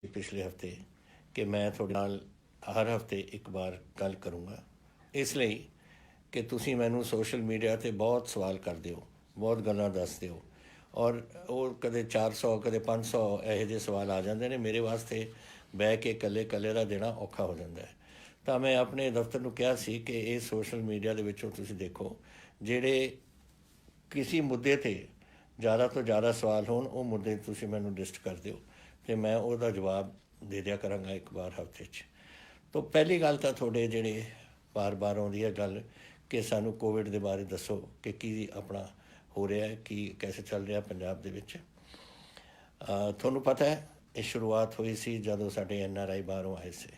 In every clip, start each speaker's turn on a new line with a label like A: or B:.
A: पिछले हफ्ते कि मैं ਤੁਹਾਡੇ ਨਾਲ ਹਰ ਹਫਤੇ ਇੱਕ ਵਾਰ ਗੱਲ ਕਰੂੰਗਾ ਇਸ ਲਈ ਕਿ ਤੁਸੀਂ ਮੈਨੂੰ ਸੋਸ਼ਲ ਮੀਡੀਆ 'ਤੇ ਬਹੁਤ ਸਵਾਲ ਕਰਦੇ ਹੋ, ਬਹੁਤ ਗੱਲਾਂ ਦੱਸਦੇ ਹੋ ਔਰ ਉਹ ਕਦੇ 400 ਕਦੇ 500 ਇਹੋ ਜਿਹੇ ਸਵਾਲ ਆ ਜਾਂਦੇ ਨੇ। ਮੇਰੇ ਵਾਸਤੇ ਬਹਿ ਕੇ ਇਕੱਲੇ ਇਕੱਲੇ ਦਾ ਦੇਣਾ ਔਖਾ ਹੋ ਜਾਂਦਾ ਹੈ। ਤਾਂ ਮੈਂ ਆਪਣੇ ਦਫ਼ਤਰ ਨੂੰ ਕਿਹਾ ਸੀ ਕਿ ਇਹ ਸੋਸ਼ਲ ਮੀਡੀਆ ਦੇ ਵਿੱਚੋਂ ਤੁਸੀਂ ਦੇਖੋ ਜਿਹੜੇ ਕਿਸੇ ਮੁੱਦੇ 'ਤੇ ਜ਼ਿਆਦਾ ਤੋਂ ਜ਼ਿਆਦਾ ਸਵਾਲ ਹੋਣ, ਉਹ ਮੁੱਦੇ ਤੁਸੀਂ ਮੈਨੂੰ ਲਿਸਟ ਕਰ ਦਿਓ ਅਤੇ ਮੈਂ ਉਹਦਾ ਜਵਾਬ ਦੇ ਦਿਆ ਕਰਾਂਗਾ ਇੱਕ ਵਾਰ ਹਫ਼ਤੇ 'ਚ। ਤਾਂ ਪਹਿਲੀ ਗੱਲ ਤਾਂ ਤੁਹਾਡੇ ਜਿਹੜੇ ਬਾਰ ਆਉਂਦੀ ਹੈ ਗੱਲ ਕਿ ਸਾਨੂੰ ਕੋਵਿਡ ਦੇ ਬਾਰੇ ਦੱਸੋ ਕਿ ਕੀ ਆਪਣਾ ਹੋ ਰਿਹਾ ਹੈ, ਕੀ ਕੈਸੇ ਚੱਲ ਰਿਹਾ ਪੰਜਾਬ ਦੇ ਵਿੱਚ। ਤੁਹਾਨੂੰ ਪਤਾ ਹੈ ਇਹ ਸ਼ੁਰੂਆਤ ਹੋਈ ਸੀ ਜਦੋਂ ਸਾਡੇ NRI ਬਾਹਰੋਂ ਆਏ ਸੀ,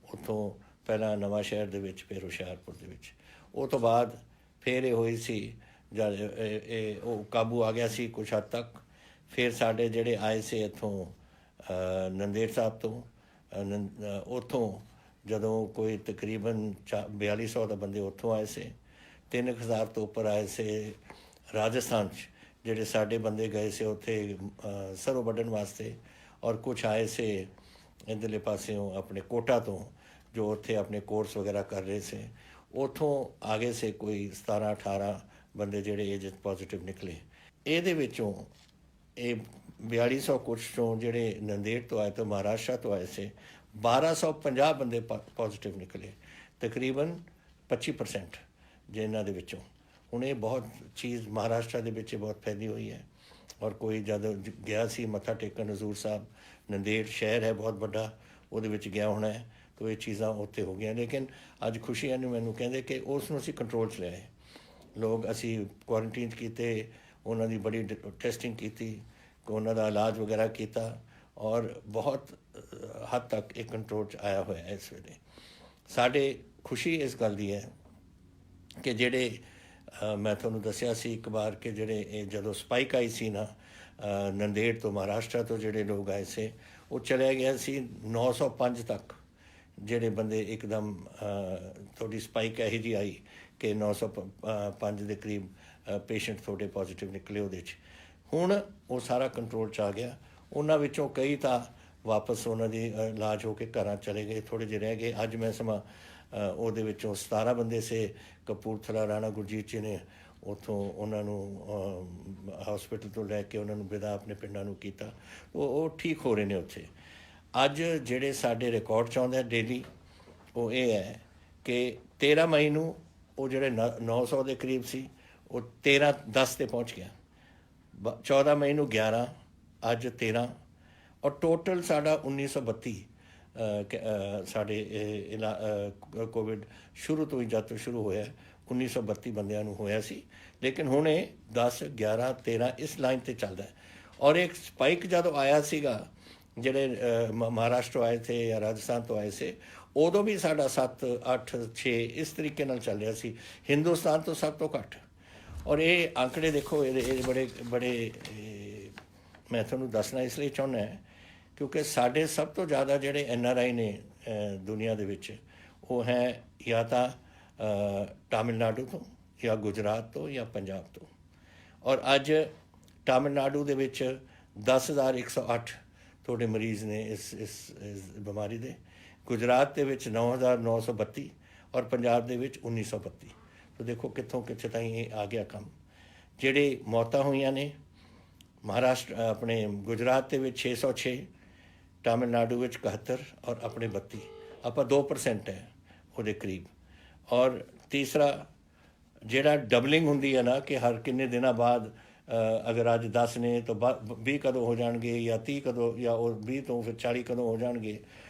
A: ਉੱਥੋਂ ਪਹਿਲਾਂ ਨਵਾਂ ਸ਼ਹਿਰ ਦੇ ਵਿੱਚ, ਫਿਰ ਹੁਸ਼ਿਆਰਪੁਰ ਦੇ ਵਿੱਚ। ਉਹ ਤੋਂ ਬਾਅਦ ਫਿਰ ਇਹ ਹੋਈ ਸੀ ਜਦ ਇਹ ਉਹ ਕਾਬੂ ਆ ਗਿਆ ਸੀ ਕੁਛ ਹੱਦ ਤੱਕ। ਫਿਰ ਸਾਡੇ ਜਿਹੜੇ ਆਏ ਸੀ ਇੱਥੋਂ ਨੰਦੇੜ ਸਾਹਿਬ ਤੋਂ, ਉੱਥੋਂ ਜਦੋਂ ਕੋਈ ਤਕਰੀਬਨ 4200 ਦਾ ਬੰਦੇ ਉੱਥੋਂ ਆਏ ਸੀ। 3000 ਤੋਂ ਉੱਪਰ ਆਏ ਸੀ ਰਾਜਸਥਾਨ 'ਚ, ਜਿਹੜੇ ਸਾਡੇ ਬੰਦੇ ਗਏ ਸੀ ਉੱਥੇ ਸਰੋਂ ਵੱਢਣ ਵਾਸਤੇ। ਔਰ ਕੁਛ ਆਏ ਸੀ ਇੱਧਰਲੇ ਪਾਸਿਓਂ ਆਪਣੇ ਕੋਟਾ ਤੋਂ, ਜੋ ਉੱਥੇ ਆਪਣੇ ਕੋਰਸ ਵਗੈਰਾ ਕਰ ਰਹੇ ਸੀ। ਉੱਥੋਂ ਆ ਗਏ ਸੀ ਕੋਈ 17-18 ਬੰਦੇ ਜਿਹੜੇ ਇਹ ਪੋਜ਼ੀਟਿਵ ਨਿਕਲੇ। ਇਹਦੇ ਵਿੱਚੋਂ ਇਹ 4200 ਕੁਛ ਤੋਂ ਜਿਹੜੇ ਨੰਦੇੜ ਤੋਂ ਆਏ, ਤੋਂ ਮਹਾਰਾਸ਼ਟਰ ਤੋਂ ਆਏ ਸੀ, 1250 ਬੰਦੇ ਪੋਜ਼ੀਟਿਵ ਨਿਕਲੇ, ਤਕਰੀਬਨ 25% ਜਿਹਨਾਂ ਦੇ ਵਿੱਚੋਂ। ਹੁਣ ਇਹ ਬਹੁਤ ਚੀਜ਼ ਮਹਾਰਾਸ਼ਟਰ ਦੇ ਵਿੱਚ ਬਹੁਤ ਫੈਲੀ ਹੋਈ ਹੈ। ਔਰ ਕੋਈ ਜਦ ਗਿਆ ਸੀ ਮੱਥਾ ਟੇਕਣ ਹਜ਼ੂਰ ਸਾਹਿਬ, ਨੰਦੇੜ ਸ਼ਹਿਰ ਹੈ ਬਹੁਤ ਵੱਡਾ, ਉਹਦੇ ਵਿੱਚ ਗਿਆ ਹੋਣਾ ਹੈ, ਤਾਂ ਇਹ ਚੀਜ਼ਾਂ ਉੱਥੇ ਹੋ ਗਈਆਂ। ਲੇਕਿਨ ਅੱਜ ਖੁਸ਼ੀ ਨੂੰ ਮੈਨੂੰ ਕਹਿੰਦੇ ਕਿ ਉਸ ਨੂੰ ਅਸੀਂ ਕੰਟਰੋਲ 'ਚ ਲਿਆਏ। ਲੋਕ ਅਸੀਂ ਕੁਆਰੰਟੀਨ 'ਚ ਕੀਤੇ, ਉਹਨਾਂ ਦੀ ਬੜੀ ਟੈਸਟਿੰਗ ਕੀਤੀ, ਉਹਨਾਂ ਦਾ ਇਲਾਜ ਵਗੈਰਾ ਕੀਤਾ ਔਰ ਬਹੁਤ ਹੱਦ ਤੱਕ ਇਹ ਕੰਟਰੋਲ 'ਚ ਆਇਆ ਹੋਇਆ ਹੈ ਇਸ ਵੇਲੇ। ਸਾਡੇ ਖੁਸ਼ੀ ਇਸ ਗੱਲ ਦੀ ਹੈ ਕਿ ਜਿਹੜੇ ਮੈਂ ਤੁਹਾਨੂੰ ਦੱਸਿਆ ਸੀ ਇੱਕ ਵਾਰ ਕਿ ਜਿਹੜੇ ਇਹ ਜਦੋਂ ਸਪਾਈਕ ਆਈ ਸੀ ਨਾ ਨੰਦੇੜ ਤੋਂ, ਮਹਾਰਾਸ਼ਟਰ ਤੋਂ ਜਿਹੜੇ ਲੋਕ ਆਏ ਸੀ, ਉਹ ਚਲਿਆ ਗਿਆ ਸੀ 905 ਤੱਕ। ਜਿਹੜੇ ਬੰਦੇ ਇੱਕਦਮ ਤੁਹਾਡੀ ਸਪਾਈਕ ਇਹੋ ਜਿਹੀ ਆਈ ਕਿ 905 ਦੇ ਕਰੀਬ ਪੇਸ਼ੈਂਟ ਤੁਹਾਡੇ ਪੋਜ਼ੀਟਿਵ ਨਿਕਲੇ ਉਹਦੇ 'ਚ। ਹੁਣ ਉਹ ਸਾਰਾ ਕੰਟਰੋਲ 'ਚ ਆ ਗਿਆ। ਉਹਨਾਂ ਵਿੱਚੋਂ ਕਈ ਤਾਂ ਵਾਪਸ ਉਹਨਾਂ ਦੀ ਇਲਾਜ ਹੋ ਕੇ ਘਰਾਂ ਚਲੇ ਗਏ, ਥੋੜ੍ਹੇ ਜਿਹੇ ਰਹਿ ਗਏ। ਅੱਜ ਮੈਂ ਸਮਾਂ ਉਹਦੇ ਵਿੱਚੋਂ 17 ਬੰਦੇ ਸੇ ਕਪੂਰਥਲਾ ਰਾਣਾ ਗੁਰਜੀਤ ਜੀ ਨੇ ਉੱਥੋਂ ਉਹਨਾਂ ਨੂੰ ਹੌਸਪੀਟਲ ਤੋਂ ਲੈ ਕੇ ਉਹਨਾਂ ਨੂੰ ਵਿਦਾ ਆਪਣੇ ਪਿੰਡਾਂ ਨੂੰ ਕੀਤਾ। ਉਹ ਠੀਕ ਹੋ ਰਹੇ ਨੇ ਉੱਥੇ। ਅੱਜ ਜਿਹੜੇ ਸਾਡੇ ਰਿਕਾਰਡ 'ਚ ਆਉਂਦੇ ਡੇਲੀ, ਉਹ ਇਹ ਹੈ ਕਿ 13 ਮਈ ਨੂੰ ਉਹ ਜਿਹੜੇ 900 ਦੇ ਕਰੀਬ ਸੀ, ਉਹ 13-10 'ਤੇ ਪਹੁੰਚ ਗਿਆ। 14 ਮਈ ਨੂੰ 11, ਅੱਜ 13, ਔਰ ਟੋਟਲ ਸਾਡਾ 1932 ਸਾਡੇ ਕੋਵਿਡ ਸ਼ੁਰੂ ਤੋਂ ਹੀ, ਜਦ ਤੋਂ ਸ਼ੁਰੂ ਹੋਇਆ 1932 ਬੰਦਿਆਂ ਨੂੰ ਹੋਇਆ ਸੀ। ਲੇਕਿਨ ਹੁਣ ਇਹ 10, 11, 13 ਇਸ ਲਾਈਨ 'ਤੇ ਚੱਲਦਾ। ਔਰ ਇੱਕ ਸਪਾਈਕ ਜਦੋਂ ਆਇਆ ਸੀਗਾ, ਜਿਹੜੇ ਮਹਾਰਾਸ਼ਟਰ ਆਏ ਥੇ ਜਾਂ ਰਾਜਸਥਾਨ ਤੋਂ ਆਏ ਸੀ, ਉਦੋਂ ਵੀ ਸਾਡਾ 7, 8, 6 ਇਸ ਤਰੀਕੇ ਨਾਲ ਚੱਲ ਰਿਹਾ ਸੀ, ਹਿੰਦੁਸਤਾਨ ਤੋਂ ਸਭ ਤੋਂ ਘੱਟ। ਔਰ ਇਹ ਆંકੜੇ ਦੇਖੋ, ਇਹ ਬੜੇ ਮੈਂ ਤੁਹਾਨੂੰ ਦੱਸਣਾ ਇਸ ਲਈ ਚਾਹੁੰਦਾ ਕਿਉਂਕਿ ਸਾਡੇ ਸਭ ਤੋਂ ਜ਼ਿਆਦਾ ਜਿਹੜੇ NRI ਨੇ ਦੁਨੀਆ ਦੇ ਵਿੱਚ, ਉਹ ਹੈ ਜਾਂ ਤਾਂ ਤਾਮਿਲਨਾਡੂ ਤੋਂ, ਜਾਂ ਗੁਜਰਾਤ ਤੋਂ, ਜਾਂ ਪੰਜਾਬ ਤੋਂ। ਔਰ ਅੱਜ ਤਾਮਿਲਨਾਡੂ ਦੇ ਵਿੱਚ 10,108 ਤੁਹਾਡੇ ਮਰੀਜ਼ ਨੇ ਇਸ ਬਿਮਾਰੀ ਦੇ, ਗੁਜਰਾਤ ਦੇ ਵਿੱਚ 9,932 ਔਰ ਪੰਜਾਬ ਦੇ ਵਿੱਚ 1932। ਤਾਂ ਦੇਖੋ ਕਿੱਥੇ ਤਾਈਂ ਇਹ ਆ ਗਿਆ ਕੰਮ। ਜਿਹੜੇ ਮੌਤਾਂ ਹੋਈਆਂ ਨੇ ਮਹਾਰਾਸ਼ਟਰ ਆਪਣੇ ਗੁਜਰਾਤ ਦੇ ਵਿੱਚ 606, ਤਾਮਿਲਨਾਡੂ ਵਿੱਚ 71 ਔਰ ਆਪਣੇ 32, ਆਪਾਂ 2% ਹੈ ਉਹਦੇ ਕਰੀਬ। ਔਰ ਤੀਸਰਾ ਜਿਹੜਾ ਡਬਲਿੰਗ ਹੁੰਦੀ ਹੈ ਨਾ ਕਿ ਹਰ ਕਿੰਨੇ ਦਿਨਾਂ ਬਾਅਦ, ਅਗਰ ਅੱਜ 10 ਨੇ ਤਾਂ 20 ਕਦੋਂ ਹੋ ਜਾਣਗੇ, ਜਾਂ 30 ਕਦੋਂ, ਜਾਂ ਉਹ 20 ਤੋਂ ਫਿਰ 40 ਕਦੋਂ ਹੋ ਜਾਣਗੇ,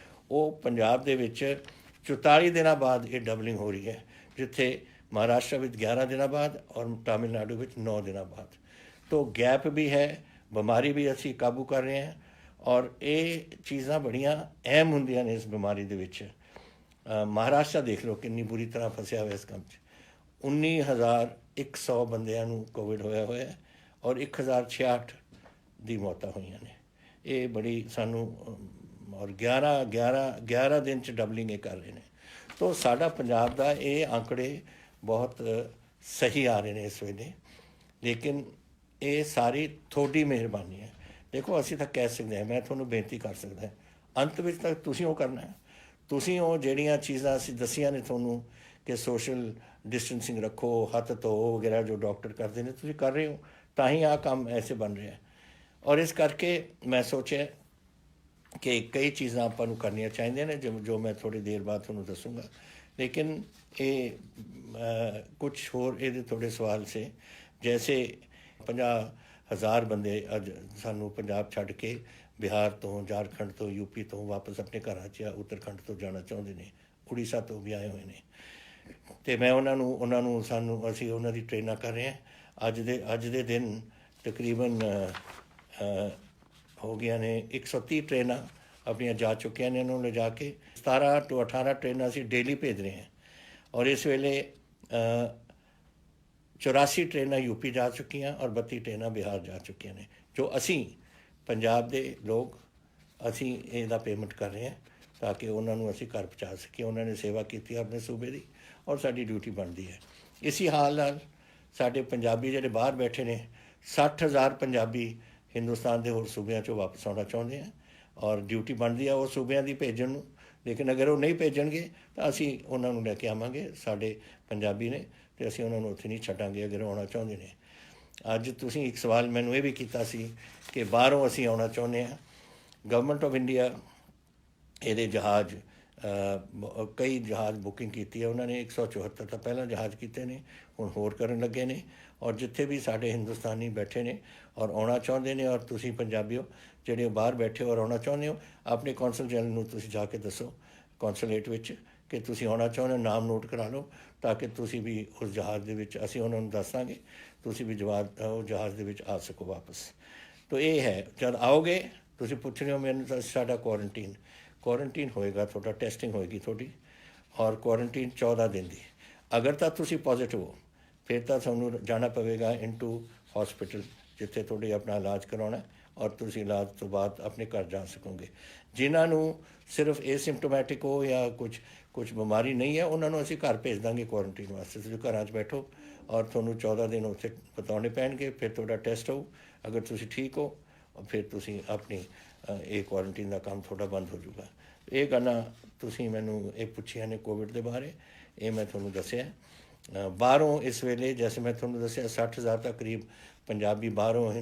A: ਉਹ ਪੰਜਾਬ ਦੇ ਵਿੱਚ 44 ਦਿਨਾਂ ਬਾਅਦ ਇਹ ਡਬਲਿੰਗ ਹੋ ਰਹੀ ਹੈ, ਜਿੱਥੇ ਮਹਾਰਾਸ਼ਟਰ ਵਿੱਚ 11 ਦਿਨਾਂ ਬਾਅਦ ਔਰ ਤਾਮਿਲਨਾਡੂ ਵਿੱਚ 9 ਦਿਨਾਂ ਬਾਅਦ। ਤਾਂ ਗੈਪ ਵੀ ਹੈ, ਬਿਮਾਰੀ ਵੀ ਅਸੀਂ ਕਾਬੂ ਕਰ ਰਹੇ ਹਾਂ। ਔਰ ਇਹ ਚੀਜ਼ਾਂ ਬੜੀਆਂ ਅਹਿਮ ਹੁੰਦੀਆਂ ਨੇ ਇਸ ਬਿਮਾਰੀ ਦੇ ਵਿੱਚ। ਮਹਾਰਾਸ਼ਟਰ ਦੇਖ ਲਓ ਕਿੰਨੀ ਬੁਰੀ ਤਰ੍ਹਾਂ ਫਸਿਆ ਹੋਇਆ ਇਸ ਕੰਮ 'ਚ। 19,100 ਬੰਦਿਆਂ ਨੂੰ ਕੋਵਿਡ ਹੋਇਆ ਔਰ 1,066 ਦੀ ਮੌਤਾਂ ਹੋਈਆਂ ਨੇ। ਇਹ ਬੜੀ ਸਾਨੂੰ, ਔਰ 11 ਦਿਨ 'ਚ ਡਬਲਿੰਗ ਇਹ ਕਰ ਰਹੇ ਨੇ। ਤਾਂ ਸਾਡਾ ਪੰਜਾਬ ਦਾ ਇਹ ਆંકੜੇ ਬਹੁਤ ਸਹੀ ਆ ਰਹੇ ਨੇ ਇਸ ਵੇਲੇ। ਲੇਕਿਨ ਇਹ ਸਾਰੀ ਤੁਹਾਡੀ ਮਿਹਰਬਾਨੀ ਹੈ। ਦੇਖੋ ਅਸੀਂ ਤਾਂ ਕਹਿ ਸਕਦੇ ਹਾਂ, ਮੈਂ ਤੁਹਾਨੂੰ ਬੇਨਤੀ ਕਰ ਸਕਦਾ ਅੰਤ ਵਿੱਚ ਤਾਂ ਤੁਸੀਂ ਉਹ ਕਰਨਾ ਹੈ। ਤੁਸੀਂ ਉਹ ਜਿਹੜੀਆਂ ਚੀਜ਼ਾਂ ਅਸੀਂ ਦੱਸੀਆਂ ਨੇ ਤੁਹਾਨੂੰ ਕਿ ਸੋਸ਼ਲ ਡਿਸਟੈਂਸਿੰਗ ਰੱਖੋ, ਹੱਥ ਧੋਵੋ ਵਗੈਰਾ, ਜੋ ਡਾਕਟਰ ਕਰਦੇ ਨੇ ਤੁਸੀਂ ਕਰ ਰਹੇ ਹੋ, ਤਾਂ ਹੀ ਆਹ ਕੰਮ ਐਸੇ ਬਣ ਰਿਹਾ। ਔਰ ਇਸ ਕਰਕੇ ਮੈਂ ਸੋਚਿਆ ਕਿ ਕਈ ਚੀਜ਼ਾਂ ਆਪਾਂ ਨੂੰ ਕਰਨੀਆਂ ਚਾਹੀਦੀਆਂ ਨੇ, ਜੋ ਮੈਂ ਥੋੜ੍ਹੀ ਦੇਰ ਬਾਅਦ ਤੁਹਾਨੂੰ ਦੱਸੂੰਗਾ। ਲੇਕਿਨ ਇਹ ਕੁਛ ਹੋਰ ਇਹਦੇ ਥੋੜ੍ਹੇ ਸਵਾਲ ਸੇ, ਜੈਸੇ 50,000 ਬੰਦੇ ਅੱਜ ਸਾਨੂੰ ਪੰਜਾਬ ਛੱਡ ਕੇ ਬਿਹਾਰ ਤੋਂ, ਝਾਰਖੰਡ ਤੋਂ, ਯੂਪੀ ਤੋਂ ਵਾਪਸ ਆਪਣੇ ਘਰਾਂ 'ਚ ਜਾਂ ਉੱਤਰਾਖੰਡ ਤੋਂ ਜਾਣਾ ਚਾਹੁੰਦੇ ਨੇ, ਉੜੀਸਾ ਤੋਂ ਵੀ ਆਏ ਹੋਏ ਨੇ। ਅਤੇ ਮੈਂ ਉਹਨਾਂ ਨੂੰ ਅਸੀਂ ਉਹਨਾਂ ਦੀ ਟ੍ਰੇਨਾਂ ਕਰ ਰਹੇ ਹਾਂ। ਅੱਜ ਦੇ ਦਿਨ ਤਕਰੀਬਨ ਹੋ ਗਈਆਂ ਨੇ 130 ਟ੍ਰੇਨਾਂ ਆਪਣੀਆਂ ਜਾ ਚੁੱਕੀਆਂ ਨੇ। ਉਹਨਾਂ ਨੂੰ ਲਿਜਾ ਕੇ 17 ਤੋਂ 18 ਟ੍ਰੇਨਾਂ ਅਸੀਂ ਡੇਲੀ ਭੇਜ ਰਹੇ ਹਾਂ। ਔਰ ਇਸ ਵੇਲੇ 84 ਟ੍ਰੇਨਾਂ ਯੂਪੀ ਜਾ ਚੁੱਕੀਆਂ ਔਰ 32 ਟ੍ਰੇਨਾਂ ਬਿਹਾਰ ਜਾ ਚੁੱਕੀਆਂ ਨੇ, ਜੋ ਅਸੀਂ ਪੰਜਾਬ ਦੇ ਲੋਕ ਅਸੀਂ ਇਹਦਾ ਪੇਮੈਂਟ ਕਰ ਰਹੇ ਹਾਂ ਤਾਂ ਕਿ ਉਹਨਾਂ ਨੂੰ ਅਸੀਂ ਘਰ ਪਹੁੰਚਾ ਸਕੀਏ। ਉਹਨਾਂ ਨੇ ਸੇਵਾ ਕੀਤੀ ਆਪਣੇ ਸੂਬੇ ਦੀ ਔਰ ਸਾਡੀ ਡਿਊਟੀ ਬਣਦੀ ਹੈ। ਇਸੀ ਹਾਲ ਨਾਲ ਸਾਡੇ ਪੰਜਾਬੀ ਜਿਹੜੇ ਬਾਹਰ ਬੈਠੇ ਨੇ, 60,000 ਪੰਜਾਬੀ ਹਿੰਦੁਸਤਾਨ ਦੇ ਹੋਰ ਸੂਬਿਆਂ 'ਚੋਂ ਵਾਪਸ ਆਉਣਾ ਚਾਹੁੰਦੇ ਆ ਔਰ ਡਿਊਟੀ ਬਣਦੀ ਆ ਉਹ ਸੂਬਿਆਂ ਦੀ ਭੇਜਣ ਨੂੰ। ਲੇਕਿਨ ਅਗਰ ਉਹ ਨਹੀਂ ਭੇਜਣਗੇ ਤਾਂ ਅਸੀਂ ਉਹਨਾਂ ਨੂੰ ਲੈ ਕੇ ਆਵਾਂਗੇ। ਸਾਡੇ ਪੰਜਾਬੀ ਨੇ ਅਤੇ ਅਸੀਂ ਉਹਨਾਂ ਨੂੰ ਉੱਥੇ ਨਹੀਂ ਛੱਡਾਂਗੇ ਅਗਰ ਆਉਣਾ ਚਾਹੁੰਦੇ ਨੇ। ਅੱਜ ਤੁਸੀਂ ਇੱਕ ਸਵਾਲ ਮੈਨੂੰ ਇਹ ਵੀ ਕੀਤਾ ਸੀ ਕਿ ਬਾਹਰੋਂ ਅਸੀਂ ਆਉਣਾ ਚਾਹੁੰਦੇ ਹਾਂ। ਗਵਰਨਮੈਂਟ ਆਫ ਇੰਡੀਆ ਇਹਦੇ ਜਹਾਜ਼ ਕਈ ਜਹਾਜ਼ ਬੁਕਿੰਗ ਕੀਤੀ ਹੈ ਉਹਨਾਂ ਨੇ। 174 ਤਾਂ ਪਹਿਲਾਂ ਜਹਾਜ਼ ਕੀਤੇ ਨੇ, ਹੁਣ ਹੋਰ ਕਰਨ ਲੱਗੇ ਨੇ। ਔਰ ਜਿੱਥੇ ਵੀ ਸਾਡੇ ਹਿੰਦੁਸਤਾਨੀ ਬੈਠੇ ਨੇ ਔਰ ਆਉਣਾ ਚਾਹੁੰਦੇ ਨੇ, ਔਰ ਤੁਸੀਂ ਪੰਜਾਬੀਓ ਜਿਹੜੇ ਬਾਹਰ ਬੈਠੇ ਹੋ ਔਰ ਆਉਣਾ ਚਾਹੁੰਦੇ ਹੋ, ਆਪਣੇ ਕੌਂਸਲ ਜਨਰਲ ਨੂੰ ਤੁਸੀਂ ਜਾ ਕੇ ਦੱਸੋ ਕੌਂਸੂਲੇਟ ਵਿੱਚ ਕਿ ਤੁਸੀਂ ਆਉਣਾ ਚਾਹੁੰਦੇ ਹੋ, ਨਾਮ ਨੋਟ ਕਰਾ ਲਓ ਤਾਂ ਕਿ ਤੁਸੀਂ ਵੀ ਉਸ ਜਹਾਜ਼ ਦੇ ਵਿੱਚ, ਅਸੀਂ ਉਹਨਾਂ ਨੂੰ ਦੱਸਾਂਗੇ, ਤੁਸੀਂ ਵੀ ਉਹ ਜਹਾਜ਼ ਦੇ ਵਿੱਚ ਆ ਸਕੋ ਵਾਪਸ। ਤਾਂ ਇਹ ਹੈ, ਜਦ ਆਓਗੇ ਤੁਸੀਂ ਪੁੱਛ ਰਹੇ ਹੋ ਮੈਨੂੰ ਤਾਂ ਸਾਡਾ ਕੁਆਰੰਟੀਨ ਹੋਏਗਾ, ਤੁਹਾਡਾ ਟੈਸਟਿੰਗ ਹੋਏਗੀ ਤੁਹਾਡੀ, ਔਰ ਕੁਆਰੰਟੀਨ 14 ਦਿਨ ਦੀ। ਅਗਰ ਤਾਂ ਤੁਸੀਂ ਪੋਜ਼ੀਟਿਵ ਹੋ ਫਿਰ ਤਾਂ ਤੁਹਾਨੂੰ ਜਾਣਾ ਪਵੇਗਾ ਇਨਟੂ ਹੌਸਪੀਟਲ, ਜਿੱਥੇ ਤੁਹਾਡੇ ਆਪਣਾ ਇਲਾਜ ਕਰਾਉਣਾ ਔਰ ਤੁਸੀਂ ਇਲਾਜ ਤੋਂ ਬਾਅਦ ਆਪਣੇ ਘਰ ਜਾ ਸਕੋਗੇ। ਜਿਨ੍ਹਾਂ ਨੂੰ ਸਿਰਫ ਏਸਿਮਟੋਮੈਟਿਕ ਹੋ ਜਾਂ ਕੁਝ ਬਿਮਾਰੀ ਨਹੀਂ ਹੈ, ਉਹਨਾਂ ਨੂੰ ਅਸੀਂ ਘਰ ਭੇਜ ਦਾਂਗੇ ਕੁਆਰੰਟੀਨ ਵਾਸਤੇ। ਤੁਸੀਂ ਘਰਾਂ 'ਚ ਬੈਠੋ ਔਰ ਤੁਹਾਨੂੰ 14 ਦਿਨ ਉੱਥੇ ਬਿਤਾਉਣੇ ਪੈਣਗੇ। ਫਿਰ ਤੁਹਾਡਾ ਟੈਸਟ ਹੋਊ, ਅਗਰ ਤੁਸੀਂ ਠੀਕ ਹੋ ਫਿਰ ਤੁਸੀਂ ਆਪਣੀ ਇਹ ਕੁਆਰੰਟੀਨ ਦਾ ਕੰਮ ਤੁਹਾਡਾ ਬੰਦ ਹੋ ਜਾਊਗਾ। ਇਹ ਗੱਲਾਂ ਤੁਸੀਂ ਮੈਨੂੰ ਇਹ ਪੁੱਛੀਆਂ ਨੇ ਕੋਵਿਡ ਦੇ ਬਾਰੇ, ਇਹ ਮੈਂ ਤੁਹਾਨੂੰ ਦੱਸਿਆ। ਬਾਹਰੋਂ ਇਸ ਵੇਲੇ ਜੈਸੇ ਮੈਂ ਤੁਹਾਨੂੰ ਦੱਸਿਆ 60,000 ਤੱਕ ਕਰੀਬ ਪੰਜਾਬੀ ਬਾਹਰੋਂ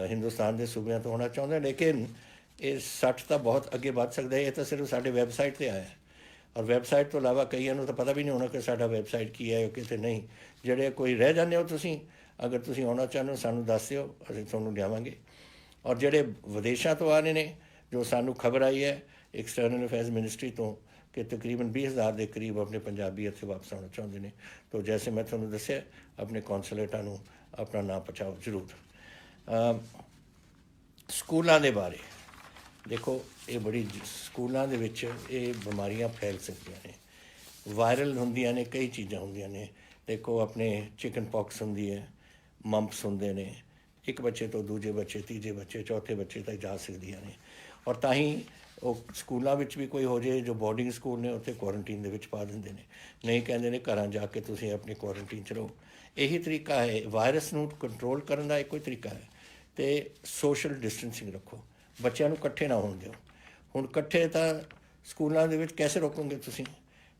A: ਹਿੰਦੁਸਤਾਨ ਦੇ ਸੂਬਿਆਂ ਤੋਂ ਆਉਣਾ ਚਾਹੁੰਦੇ, ਲੇਕਿਨ ਇਹ 60 ਤਾਂ ਬਹੁਤ ਅੱਗੇ ਵੱਧ ਸਕਦਾ ਹੈ। ਇਹ ਤਾਂ ਸਿਰਫ ਸਾਡੇ ਵੈਬਸਾਈਟ 'ਤੇ ਆਇਆ ਔਰ ਵੈਬਸਾਈਟ ਤੋਂ ਇਲਾਵਾ ਕਈਆਂ ਨੂੰ ਤਾਂ ਪਤਾ ਵੀ ਨਹੀਂ ਹੋਣਾ ਕਿ ਸਾਡਾ ਵੈਬਸਾਈਟ ਕੀ ਹੈ ਕਿਤੇ ਨਹੀਂ। ਜਿਹੜੇ ਕੋਈ ਰਹਿ ਜਾਂਦੇ ਹੋ ਤੁਸੀਂ, ਅਗਰ ਤੁਸੀਂ ਆਉਣਾ ਚਾਹੁੰਦੇ ਹੋ ਸਾਨੂੰ ਦੱਸ ਦਿਓ, ਅਸੀਂ ਤੁਹਾਨੂੰ ਲਿਆਵਾਂਗੇ। ਔਰ ਜਿਹੜੇ ਵਿਦੇਸ਼ਾਂ ਤੋਂ ਆ ਰਹੇ ਨੇ, ਜੋ ਸਾਨੂੰ ਖਬਰ ਆਈ ਹੈ ਐਕਸਟਰਨਲ ਅਫੇਅਰਸ ਮਿਨਿਸਟਰੀ ਤੋਂ ਕਿ ਤਕਰੀਬਨ 20,000 ਦੇ ਕਰੀਬ ਆਪਣੇ ਪੰਜਾਬੀ ਇੱਥੇ ਵਾਪਸ ਆਉਣਾ ਚਾਹੁੰਦੇ ਨੇ। ਤਾਂ ਜੈਸੇ ਮੈਂ ਤੁਹਾਨੂੰ ਦੱਸਿਆ ਆਪਣੇ ਕੌਂਸੂਲੇਟਾਂ ਨੂੰ ਆਪਣਾ ਨਾਂ ਪਹੁੰਚਾਓ ਜ਼ਰੂਰ। ਸਕੂਲਾਂ ਦੇ ਬਾਰੇ ਦੇਖੋ, ਇਹ ਸਕੂਲਾਂ ਦੇ ਵਿੱਚ ਇਹ ਬਿਮਾਰੀਆਂ ਫੈਲ ਸਕਦੀਆਂ ਨੇ, ਵਾਇਰਲ ਹੁੰਦੀਆਂ ਨੇ, ਕਈ ਚੀਜ਼ਾਂ ਹੁੰਦੀਆਂ ਨੇ। ਦੇਖੋ ਆਪਣੇ ਚਿਕਨ ਪੌਕਸ ਹੁੰਦੀ ਹੈ, ਮੰਪਸ ਹੁੰਦੇ ਨੇ, ਇੱਕ ਬੱਚੇ ਤੋਂ ਦੂਜੇ ਬੱਚੇ, ਤੀਜੇ ਬੱਚੇ, ਚੌਥੇ ਬੱਚੇ ਤੱਕ ਜਾ ਸਕਦੀਆਂ ਨੇ। ਔਰ ਤਾਂ ਹੀ ਉਹ ਸਕੂਲਾਂ ਵਿੱਚ ਵੀ ਕੋਈ ਹੋ ਜਾਏ, ਜੋ ਬੋਰਡਿੰਗ ਸਕੂਲ ਨੇ ਉੱਥੇ ਕੁਆਰੰਟੀਨ ਦੇ ਵਿੱਚ ਪਾ ਦਿੰਦੇ ਨੇ, ਨਹੀਂ ਕਹਿੰਦੇ ਨੇ ਘਰਾਂ ਜਾ ਕੇ ਤੁਸੀਂ ਆਪਣੀ ਕੁਆਰੰਟੀਨ 'ਚ ਰਹੋ। ਇਹੀ ਤਰੀਕਾ ਹੈ ਵਾਇਰਸ ਨੂੰ ਕੰਟਰੋਲ ਕਰਨ ਦਾ, ਇੱਕੋ ਹੀ ਤਰੀਕਾ ਹੈ। ਅਤੇ ਸੋਸ਼ਲ ਡਿਸਟੈਂਸਿੰਗ ਰੱਖੋ, ਬੱਚਿਆਂ ਨੂੰ ਇਕੱਠੇ ਨਾ ਹੋਣ ਦਿਓ। ਹੁਣ ਇਕੱਠੇ ਤਾਂ ਸਕੂਲਾਂ ਦੇ ਵਿੱਚ ਕੈਸੇ ਰੋਕੋਗੇ ਤੁਸੀਂ?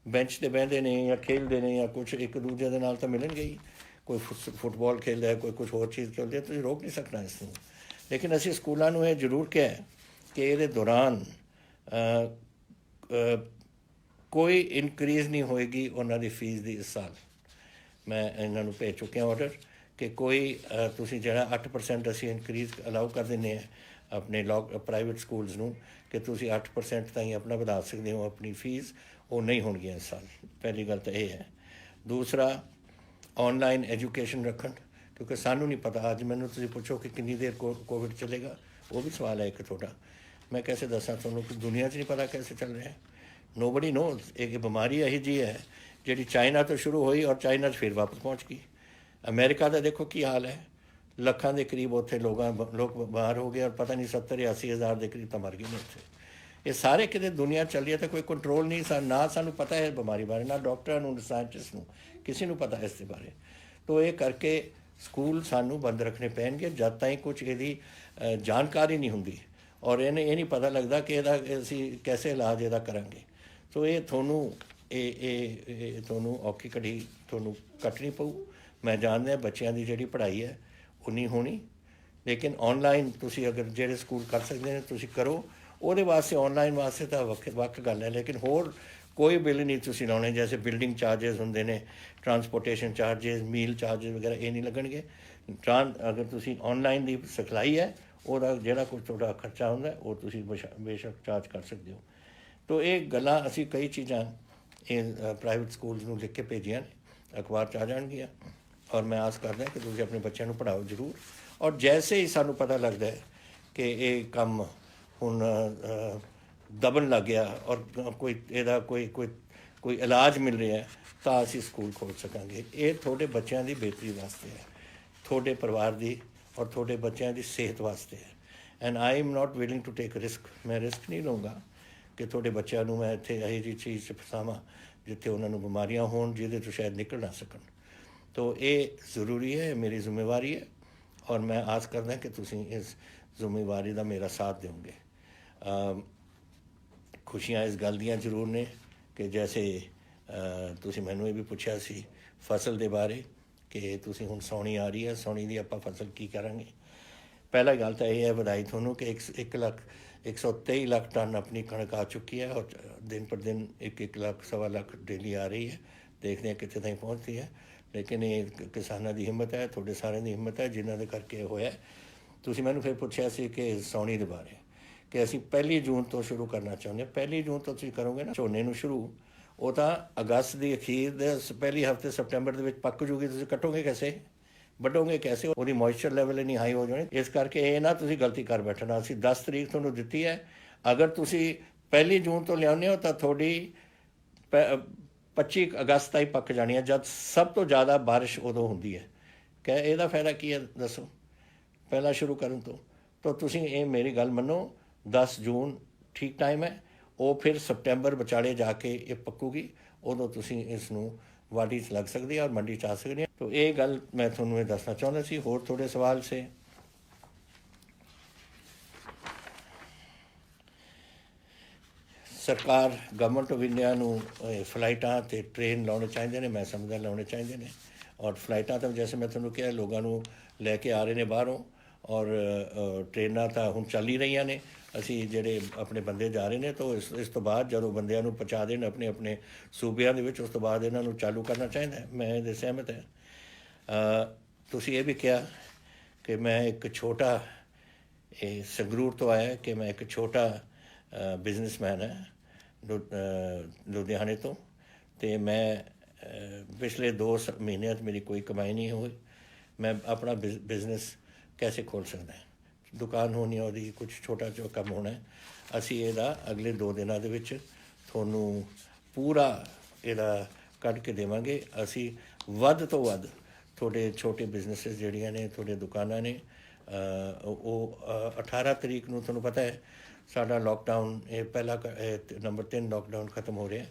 A: ਬੈਂਚ 'ਤੇ ਬਹਿੰਦੇ ਨੇ ਜਾਂ ਖੇਡਦੇ ਨੇ ਜਾਂ ਕੁਛ, ਇੱਕ ਦੂਜੇ ਦੇ ਨਾਲ ਤਾਂ ਮਿਲਣਗੇ ਹੀ। ਕੋਈ ਫੁੱਟਬਾਲ ਖੇਡਦਾ ਹੈ, ਕੋਈ ਕੁਛ ਹੋਰ ਚੀਜ਼ ਖੇਡਦੇ, ਤੁਸੀਂ ਰੋਕ ਨਹੀਂ ਸਕਣਾ ਇਸ ਨੂੰ। ਲੇਕਿਨ ਅਸੀਂ ਸਕੂਲਾਂ ਨੂੰ ਇਹ ਜ਼ਰੂਰ ਕਿਹਾ ਕਿ ਇਹਦੇ ਦੌਰਾਨ ਕੋਈ ਇਨਕਰੀਜ਼ ਨਹੀਂ ਹੋਏਗੀ ਉਹਨਾਂ ਦੀ ਫੀਸ ਦੀ। ਇਸ ਸਾਲ ਮੈਂ ਇਹਨਾਂ ਨੂੰ ਭੇਜ ਚੁੱਕਿਆ ਆਰਡਰ ਕਿ ਕੋਈ ਤੁਸੀਂ ਜਿਹੜਾ 8% ਅਸੀਂ ਇਨਕਰੀਜ਼ ਅਲਾਉ ਕਰ ਦਿੰਦੇ ਹਾਂ ਆਪਣੇ ਪ੍ਰਾਈਵੇਟ ਸਕੂਲਸ ਨੂੰ ਕਿ ਤੁਸੀਂ 8% ਤਾਈਂ ਆਪਣਾ ਵਧਾ ਸਕਦੇ ਹੋ ਆਪਣੀ ਫੀਸ, ਉਹ ਨਹੀਂ ਹੋਣਗੀਆਂ ਇਸ ਸਾਲ। ਪਹਿਲੀ ਗੱਲ ਤਾਂ ਇਹ ਹੈ। ਦੂਸਰਾ, ਔਨਲਾਈਨ ਐਜੂਕੇਸ਼ਨ ਰੱਖਣ, ਕਿਉਂਕਿ ਸਾਨੂੰ ਨਹੀਂ ਪਤਾ। ਅੱਜ ਮੈਨੂੰ ਤੁਸੀਂ ਪੁੱਛੋ ਕਿ ਕਿੰਨੀ ਦੇਰ ਕੋਵਿਡ ਚੱਲੇਗਾ, ਉਹ ਵੀ ਸਵਾਲ ਹੈ ਇੱਕ ਤੁਹਾਡਾ। ਮੈਂ ਕੈਸੇ ਦੱਸਾਂ ਤੁਹਾਨੂੰ ਕਿ ਦੁਨੀਆ 'ਚ ਨਹੀਂ ਪਤਾ ਕੈਸੇ ਚੱਲ ਰਿਹਾ। Nobody knows. ਇਹ ਬਿਮਾਰੀ ਇਹੋ ਜਿਹੀ ਹੈ ਜਿਹੜੀ ਚਾਈਨਾ ਤੋਂ ਸ਼ੁਰੂ ਹੋਈ ਔਰ ਚਾਈਨਾ 'ਚ ਫਿਰ ਵਾਪਸ ਪਹੁੰਚ ਗਈ। ਅਮਰੀਕਾ ਦਾ ਦੇਖੋ ਕੀ ਹਾਲ ਹੈ, ਲੱਖਾਂ ਦੇ ਕਰੀਬ ਉੱਥੇ ਲੋਕ ਬਿਮਾਰ ਹੋ ਗਏ ਔਰ ਪਤਾ ਨਹੀਂ 70-80 ਹਜ਼ਾਰ ਦੇ ਕਰੀਬ ਤਾਂ ਮਰ ਗਏ ਨੇ ਉੱਥੇ। ਇਹ ਸਾਰੇ ਕਿਤੇ ਦੁਨੀਆ ਚੱਲ ਰਹੀ ਹੈ ਤਾਂ ਕੋਈ ਕੰਟਰੋਲ ਨਹੀਂ। ਨਾ ਸਾਨੂੰ ਪਤਾ ਹੈ ਬਿਮਾਰੀ ਬਾਰੇ, ਨਾ ਡਾਕਟਰਾਂ ਨੂੰ, ਨਾ ਸਾਇੰਟਿਸਟ ਨੂੰ, ਕਿਸੇ ਨੂੰ ਪਤਾ ਇਸ ਦੇ ਬਾਰੇ। ਤਾਂ ਇਹ ਕਰਕੇ ਸਕੂਲ ਸਾਨੂੰ ਬੰਦ ਰੱਖਣੇ ਪੈਣਗੇ ਜਦ ਤਾਈਂ ਕੁਛ ਇਹਦੀ ਜਾਣਕਾਰੀ ਨਹੀਂ ਹੁੰਦੀ। ਔਰ ਇਹਨੇ ਇਹ ਨਹੀਂ ਪਤਾ ਲੱਗਦਾ ਕਿ ਇਹਦਾ ਅਸੀਂ ਕੈਸੇ ਇਲਾਜ ਇਹਦਾ ਕਰਾਂਗੇ। ਸੋ ਇਹ ਤੁਹਾਨੂੰ ਇਹ ਤੁਹਾਨੂੰ ਔਖੀ ਘੜੀ ਤੁਹਾਨੂੰ ਕੱਟਣੀ ਪਊ। ਮੈਂ ਜਾਣਦਾ ਬੱਚਿਆਂ ਦੀ ਜਿਹੜੀ ਪੜ੍ਹਾਈ ਹੈ ਉਹ ਨਹੀਂ ਹੋਣੀ, ਲੇਕਿਨ ਔਨਲਾਈਨ ਤੁਸੀਂ ਅਗਰ ਜਿਹੜੇ ਸਕੂਲ ਕਰ ਸਕਦੇ ਨੇ ਤੁਸੀਂ ਕਰੋ। ਉਹਦੇ ਵਾਸਤੇ ਔਨਲਾਈਨ ਵਾਸਤੇ ਤਾਂ ਵੱਖ ਗੱਲ ਹੈ, ਲੇਕਿਨ ਹੋਰ ਕੋਈ ਬਿੱਲ ਨਹੀਂ ਤੁਸੀਂ ਲਾਉਣੇ। ਜੈਸੇ ਬਿਲਡਿੰਗ ਚਾਰਜਸ ਹੁੰਦੇ ਨੇ, ਟਰਾਂਸਪੋਰਟੇਸ਼ਨ ਚਾਰਜਸ, ਮੀਲ ਚਾਰਜਸ ਵਗੈਰਾ, ਇਹ ਨਹੀਂ ਲੱਗਣਗੇ। ਅਗਰ ਤੁਸੀਂ ਔਨਲਾਈਨ ਦੀ ਸਿਖਲਾਈ ਹੈ ਉਹਦਾ ਜਿਹੜਾ ਕੁਝ ਤੁਹਾਡਾ ਖਰਚਾ ਹੁੰਦਾ ਉਹ ਤੁਸੀਂ ਬੇਸ਼ੱਕ ਚਾਰਜ ਕਰ ਸਕਦੇ ਹੋ। ਤੋ ਇਹ ਗੱਲਾਂ ਅਸੀਂ ਕਈ ਚੀਜ਼ਾਂ ਇਹ ਪ੍ਰਾਈਵੇਟ ਸਕੂਲਸ ਨੂੰ ਲਿਖ ਕੇ ਭੇਜੀਆਂ ਨੇ, ਅਖਬਾਰ 'ਚ ਆ ਜਾਣਗੀਆਂ। ਔਰ ਮੈਂ ਆਸ ਕਰਦਾ ਕਿ ਤੁਸੀਂ ਆਪਣੇ ਬੱਚਿਆਂ ਨੂੰ ਪੜ੍ਹਾਓ ਜ਼ਰੂਰ। ਔਰ ਜੈਸੇ ਹੀ ਸਾਨੂੰ ਪਤਾ ਲੱਗਦਾ ਹੈ ਕਿ ਇਹ ਕੰਮ ਹੁਣ ਦਬਣ ਲੱਗ ਗਿਆ ਔਰ ਕੋਈ ਇਹਦਾ ਕੋਈ ਇਲਾਜ ਮਿਲ ਰਿਹਾ ਤਾਂ ਅਸੀਂ ਸਕੂਲ ਖੋਲ੍ਹ ਸਕਾਂਗੇ। ਇਹ ਤੁਹਾਡੇ ਬੱਚਿਆਂ ਦੀ ਬਿਹਤਰੀ ਵਾਸਤੇ ਹੈ, ਤੁਹਾਡੇ ਪਰਿਵਾਰ ਦੀ ਔਰ ਤੁਹਾਡੇ ਬੱਚਿਆਂ ਦੀ ਸਿਹਤ ਵਾਸਤੇ ਹੈ। And I am not willing to take risk. ਮੈਂ ਰਿਸਕ ਨਹੀਂ ਲਊਂਗਾ ਕਿ ਤੁਹਾਡੇ ਬੱਚਿਆਂ ਨੂੰ ਮੈਂ ਇੱਥੇ ਇਹੋ ਜਿਹੀ ਚੀਜ਼ 'ਚ ਫਸਾਵਾਂ ਜਿੱਥੇ ਉਹਨਾਂ ਨੂੰ ਬਿਮਾਰੀਆਂ ਹੋਣ ਜਿਹਦੇ ਤੋਂ ਸ਼ਾਇਦ ਨਿਕਲ ਨਾ ਸਕਣ। ਤੋ ਇਹ ਜ਼ਰੂਰੀ ਹੈ, ਮੇਰੀ ਜ਼ਿੰਮੇਵਾਰੀ ਹੈ ਔਰ ਮੈਂ ਆਸ ਕਰਦਾ ਕਿ ਤੁਸੀਂ ਇਸ ਜ਼ਿੰਮੇਵਾਰੀ ਦਾ ਮੇਰਾ ਸਾਥ ਦਿਓਗੇ। ਖੁਸ਼ੀਆਂ ਇਸ ਗੱਲ ਦੀਆਂ ਜ਼ਰੂਰ ਨੇ ਕਿ ਜੈਸੇ ਤੁਸੀਂ ਮੈਨੂੰ ਇਹ ਵੀ ਪੁੱਛਿਆ ਸੀ ਫਸਲ ਦੇ ਬਾਰੇ ਕਿ ਤੁਸੀਂ ਹੁਣ ਸਾਉਣੀ ਆ ਰਹੀ ਹੈ, ਸਾਉਣੀ ਦੀ ਆਪਾਂ ਫਸਲ ਕੀ ਕਰਾਂਗੇ। ਪਹਿਲਾ ਗੱਲ ਤਾਂ ਇਹ ਹੈ ਵਧਾਈ ਤੁਹਾਨੂੰ ਕਿ 123 ਲੱਖ ਟਨ ਆਪਣੀ ਕਣਕ ਆ ਚੁੱਕੀ ਹੈ ਔਰ ਦਿਨ ਪਰ ਦਿਨ 1 ਲੱਖ ਸਵਾ ਲੱਖ ਡੇਲੀ ਆ ਰਹੀ ਹੈ। ਦੇਖਦੇ ਹਾਂ ਕਿੱਥੇ ਤਾਈਂ ਪਹੁੰਚਦੀ ਹੈ, ਲੇਕਿਨ ਇਹ ਕਿਸਾਨਾਂ ਦੀ ਹਿੰਮਤ ਹੈ, ਤੁਹਾਡੇ ਸਾਰਿਆਂ ਦੀ ਹਿੰਮਤ ਹੈ ਜਿਨ੍ਹਾਂ ਦੇ ਕਰਕੇ ਹੋਇਆ। ਤੁਸੀਂ ਮੈਨੂੰ ਫਿਰ ਪੁੱਛਿਆ ਸੀ ਕਿ ਸਾਉਣੀ ਦੇ ਬਾਰੇ ਕਿ ਅਸੀਂ 1 ਜੂਨ ਤੋਂ ਸ਼ੁਰੂ ਕਰਨਾ ਚਾਹੁੰਦੇ ਹਾਂ। 1 ਜੂਨ ਤੋਂ ਤੁਸੀਂ ਕਰੋਗੇ ਨਾ ਝੋਨੇ ਨੂੰ ਸ਼ੁਰੂ, ਉਹ ਤਾਂ ਅਗਸਤ ਦੀ ਅਖੀਰ ਦੇ ਪਹਿਲੇ ਹਫ਼ਤੇ ਸਪਟੈਂਬਰ ਦੇ ਵਿੱਚ ਪੱਕ ਜੂਗੀ। ਤੁਸੀਂ ਕੱਟੋਗੇ ਕੈਸੇ, ਵੱਢੋਗੇ ਕੈਸੇ, ਉਹਦੀ ਮੋਇਸਚਰ ਲੈਵਲ ਇੰਨੀ ਹਾਈ ਹੋ ਜਾਣੀ। ਇਸ ਕਰਕੇ ਇਹ ਨਾ ਤੁਸੀਂ ਗਲਤੀ ਕਰ ਬੈਠਣਾ। ਅਸੀਂ 10 ਤਰੀਕ ਤੁਹਾਨੂੰ ਦਿੱਤੀ ਹੈ, ਅਗਰ ਤੁਸੀਂ 1 ਜੂਨ ਤੋਂ ਲਿਆਉਂਦੇ ਹੋ ਤਾਂ ਤੁਹਾਡੀ 25 ਅਗਸਤ ਤਾਈਂ ਪੱਕ ਜਾਣੀ ਹੈ, ਜਦ ਸਭ ਤੋਂ ਜ਼ਿਆਦਾ ਬਾਰਿਸ਼ ਉਦੋਂ ਹੁੰਦੀ ਹੈ। ਕਿ ਇਹਦਾ ਫਾਇਦਾ ਕੀ ਹੈ ਦੱਸੋ ਪਹਿਲਾਂ ਸ਼ੁਰੂ ਕਰਨ ਤੋਂ। ਤਾਂ ਤੁਸੀਂ ਇਹ ਮੇਰੀ ਗੱਲ ਮੰਨੋ, 10 ਜੂਨ ਠੀਕ ਟਾਈਮ ਹੈ। ਉਹ ਫਿਰ ਸਪਟੈਂਬਰ ਵਿਚਾਲੇ ਜਾ ਕੇ ਇਹ ਪੱਕੂਗੀ, ਉਦੋਂ ਤੁਸੀਂ ਇਸ ਨੂੰ ਵਾਢੀ 'ਚ ਲੱਗ ਸਕਦੀ ਹੈ ਔਰ ਮੰਡੀ 'ਚ ਆ ਸਕਦੀ ਹੈ। ਤਾਂ ਇਹ ਗੱਲ ਮੈਂ ਤੁਹਾਨੂੰ ਇਹ ਦੱਸਣਾ ਚਾਹੁੰਦਾ ਸੀ। ਹੋਰ ਥੋੜ੍ਹੇ ਸਵਾਲ ਸੇ। ਸਰਕਾਰ ਗਵਰਨਮੈਂਟ ਆਫ ਇੰਡੀਆ ਨੂੰ ਫਲਾਈਟਾਂ ਅਤੇ ਟ੍ਰੇਨ ਲਾਉਣੇ ਚਾਹੀਦੇ ਨੇ, ਮੈਂ ਸਮਝਦਾ ਲਾਉਣੇ ਚਾਹੀਦੇ ਨੇ। ਔਰ ਫਲਾਈਟਾਂ ਤਾਂ ਜੈਸੇ ਮੈਂ ਤੁਹਾਨੂੰ ਕਿਹਾ ਲੋਕਾਂ ਨੂੰ ਲੈ ਕੇ ਆ ਰਹੇ ਨੇ ਬਾਹਰੋਂ, ਔਰ ਟ੍ਰੇਨਾਂ ਤਾਂ ਹੁਣ ਚੱਲ ਹੀ ਰਹੀਆਂ ਨੇ। ਅਸੀਂ ਜਿਹੜੇ ਆਪਣੇ ਬੰਦੇ ਜਾ ਰਹੇ ਨੇ ਤਾਂ ਇਸ ਤੋਂ ਬਾਅਦ ਜਦੋਂ ਬੰਦਿਆਂ ਨੂੰ ਪਹੁੰਚਾ ਦੇਣ ਆਪਣੇ ਆਪਣੇ ਸੂਬਿਆਂ ਦੇ ਵਿੱਚ, ਉਸ ਤੋਂ ਬਾਅਦ ਇਹਨਾਂ ਨੂੰ ਚਾਲੂ ਕਰਨਾ ਚਾਹੀਦਾ। ਮੈਂ ਇਹਦੇ ਸਹਿਮਤ ਹਾਂ। ਤੁਸੀਂ ਇਹ ਵੀ ਕਿਹਾ ਕਿ ਮੈਂ ਇੱਕ ਛੋਟਾ ਇਹ ਸੰਗਰੂਰ ਤੋਂ ਆਇਆ ਕਿ ਮੈਂ ਇੱਕ ਛੋਟਾ ਬਿਜ਼ਨਸਮੈਨ ਹੈ ਲੁਧਿਆਣੇ ਤੋਂ, ਅਤੇ ਮੈਂ ਪਿਛਲੇ 2 ਮਹੀਨਿਆਂ 'ਚ ਮੇਰੀ ਕੋਈ ਕਮਾਈ ਨਹੀਂ ਹੋਈ। ਮੈਂ ਆਪਣਾ ਬਿਜ਼ਨਸ ਕੈਸੇ ਖੋਲ੍ਹ ਸਕਦਾ? ਦੁਕਾਨ ਹੋਣੀ, ਉਹਦੀ ਕੁਛ ਛੋਟਾ ਜਿਹਾ ਕੰਮ ਹੋਣਾ। ਅਸੀਂ ਇਹਦਾ ਅਗਲੇ 2 ਦਿਨਾਂ ਦੇ ਵਿੱਚ ਤੁਹਾਨੂੰ ਪੂਰਾ ਇਹਦਾ ਕੱਢ ਕੇ ਦੇਵਾਂਗੇ। ਅਸੀਂ ਵੱਧ ਤੋਂ ਵੱਧ ਤੁਹਾਡੇ ਛੋਟੇ ਬਿਜ਼ਨਸਿਸ ਜਿਹੜੀਆਂ ਨੇ, ਤੁਹਾਡੇ ਦੁਕਾਨਾਂ ਨੇ, ਉਹ 18 ਤਰੀਕ ਨੂੰ ਤੁਹਾਨੂੰ ਪਤਾ ਹੈ ਸਾਡਾ ਲੋਕਡਾਊਨ ਇਹ ਪਹਿਲਾ ਨੰਬਰ 3 ਲੋਕਡਾਊਨ ਖਤਮ ਹੋ ਰਿਹਾ